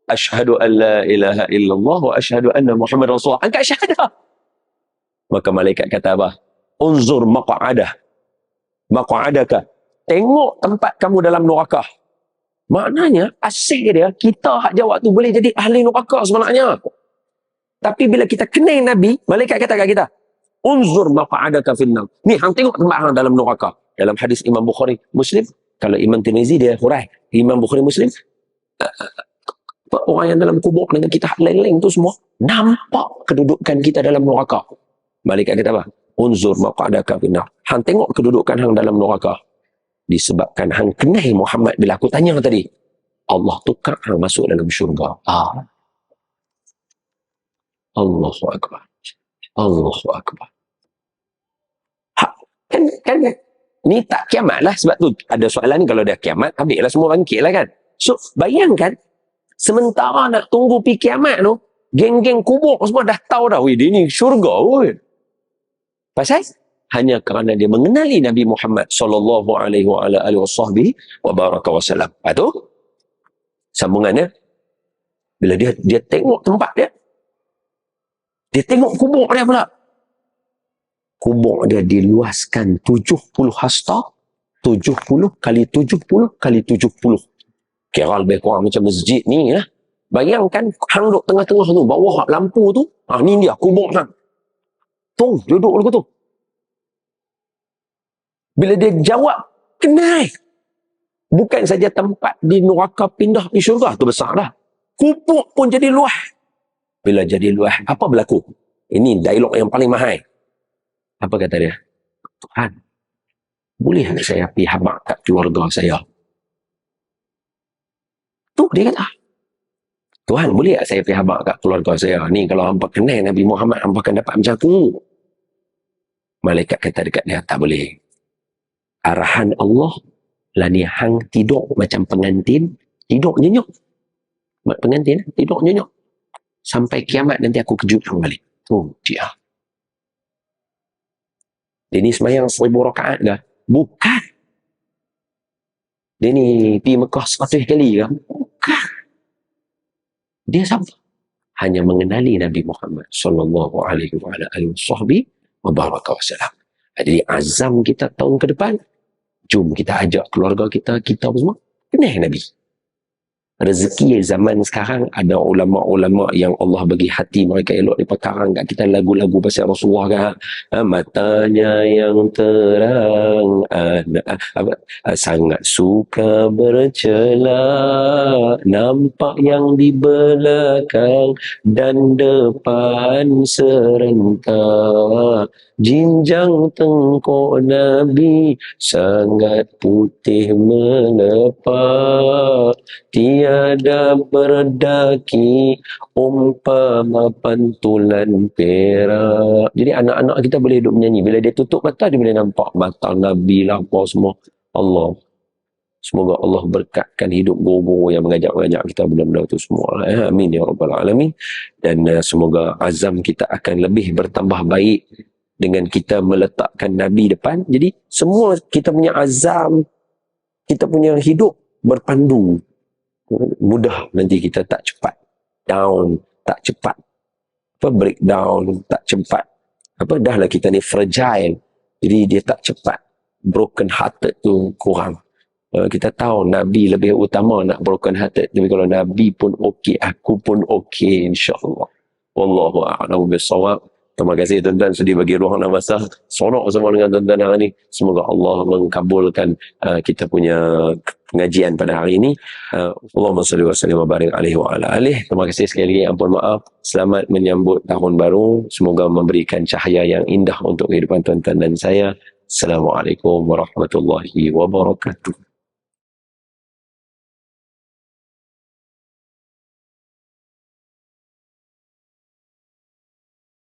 Asyhadu an la ilaha illallah wa asyhadu anna Muhammad Rasulullah. Angkat syahadah. Maka malaikat kata apa? Unzur maq'adaka. Tengok tempat kamu dalam neraka. Maknanya, asyik dia, kita hak jawab tu boleh jadi ahli neraka sebenarnya. Tapi bila kita kenal Nabi, malaikat kata kat kita, unzur maq'adaka finnar. Ni, hang tengok tempat hang dalam neraka. Dalam hadis Imam Bukhari Muslim, kalau Imam Tirmizi dia hurai, Imam Bukhari Muslim, orang yang dalam kubur dengan kita lain-lain tu semua nampak kedudukan kita dalam neraka. Malaikat kata apa? Unzur maq'adaka finnar. Hang tengok kedudukan hang dalam neraka. Disebabkan hang kenal Muhammad bila aku tanya tadi, Allah tukar hang masuk dalam syurga. Allahu Akbar. Allahu Akbar. Kan ni tak kiamat lah. Sebab tu ada soalan ni, kalau dah kiamat, habislah semua bangkit lah kan. So, bayangkan, sementara nak tunggu pi kiamat tu, geng-geng kubur semua dah tahu dah, dia ni syurga. Pasal hanya kerana dia mengenali Nabi Muhammad sallallahu alaihi wasallam. Itu sambungannya, bila dia tengok tempat dia tengok kubur dia pula. Kubur dia diluaskan 70 hasta, 70 kali 70 kali 70. Kira lebih kurang macam masjid ni lah. Bayangkan hang duduk tengah-tengah tu, bawah lampu tu, ni dia kubur hang. Tu duduk lagu tu. Bila dia jawab, kenal. Bukan saja tempat di neraka pindah di syurga, tu besar dah. Kubur pun jadi luas. Bila jadi luas, apa berlaku? Ini dialog yang paling mahal. Apa kata dia? Tuhan, boleh tak saya pergi habaq kat keluarga saya? Tu dia kata. Tuhan, boleh tak saya pergi habaq kat keluarga saya? Ni kalau hampa kenal Nabi Muhammad, hampa akan dapat macam aku. Malaikat kata dekat dia, tak boleh. Arahan Allah lah ni, hang tidur macam pengantin, tidur nyenyok. Pengantin, tidur nyenyok. Sampai kiamat nanti aku kejut hang balik. Tu dia. Dia ni semayang 1000 rakaat dah. Bukan. Dia ni pergi Mekah 100 kali ke? Bukan. Dia siapa? Hanya mengenali Nabi Muhammad sallallahu alaihi wasallam. Jadi azam kita tahun ke depan, jom kita ajak keluarga kita semua kenal Nabi. Rezeki zaman sekarang, ada ulama-ulama yang Allah bagi hati mereka elok di perkarang kat kita lagu-lagu pasal Rasulullah kan. Matanya yang terang, sangat suka bercela, nampak yang di belakang dan depan serentak. Jinjang tengkok Nabi sangat putih melepak, tiada berdaki umpama pantulan perak. Jadi anak-anak kita boleh duduk menyanyi. Bila dia tutup mata, dia boleh nampak mata Nabi lah apa semua. Allah. Semoga Allah berkatkan hidup guru-guru yang mengajak-ngajak kita benda-benda itu semua. Amin ya Rabbal Alamin. Dan semoga azam kita akan lebih bertambah baik dengan kita meletakkan Nabi depan. Jadi semua kita punya azam, kita punya hidup berpandu. Mudah nanti kita tak cepat down, tak cepat breakdown, tak cepat dahlah kita ni fragile, jadi dia tak cepat broken hearted tu kurang. Kita tahu Nabi lebih utama nak broken hearted, tapi kalau Nabi pun okey, aku pun okey, insya-Allah. Wallahu a'lam bissawab. Terima kasih tuan-tuan sudi bagi ruang dan masa. Seronok sama dengan tuan-tuan hari ini. Semoga Allah mengkabulkan kita punya pengajian pada hari ini. Allahumma salli wa sallim wa barik alaihi wa ala alihi. Terima kasih sekali lagi. Ampun maaf. Selamat menyambut tahun baru. Semoga memberikan cahaya yang indah untuk kehidupan tuan-tuan dan saya. Assalamualaikum warahmatullahi wabarakatuh.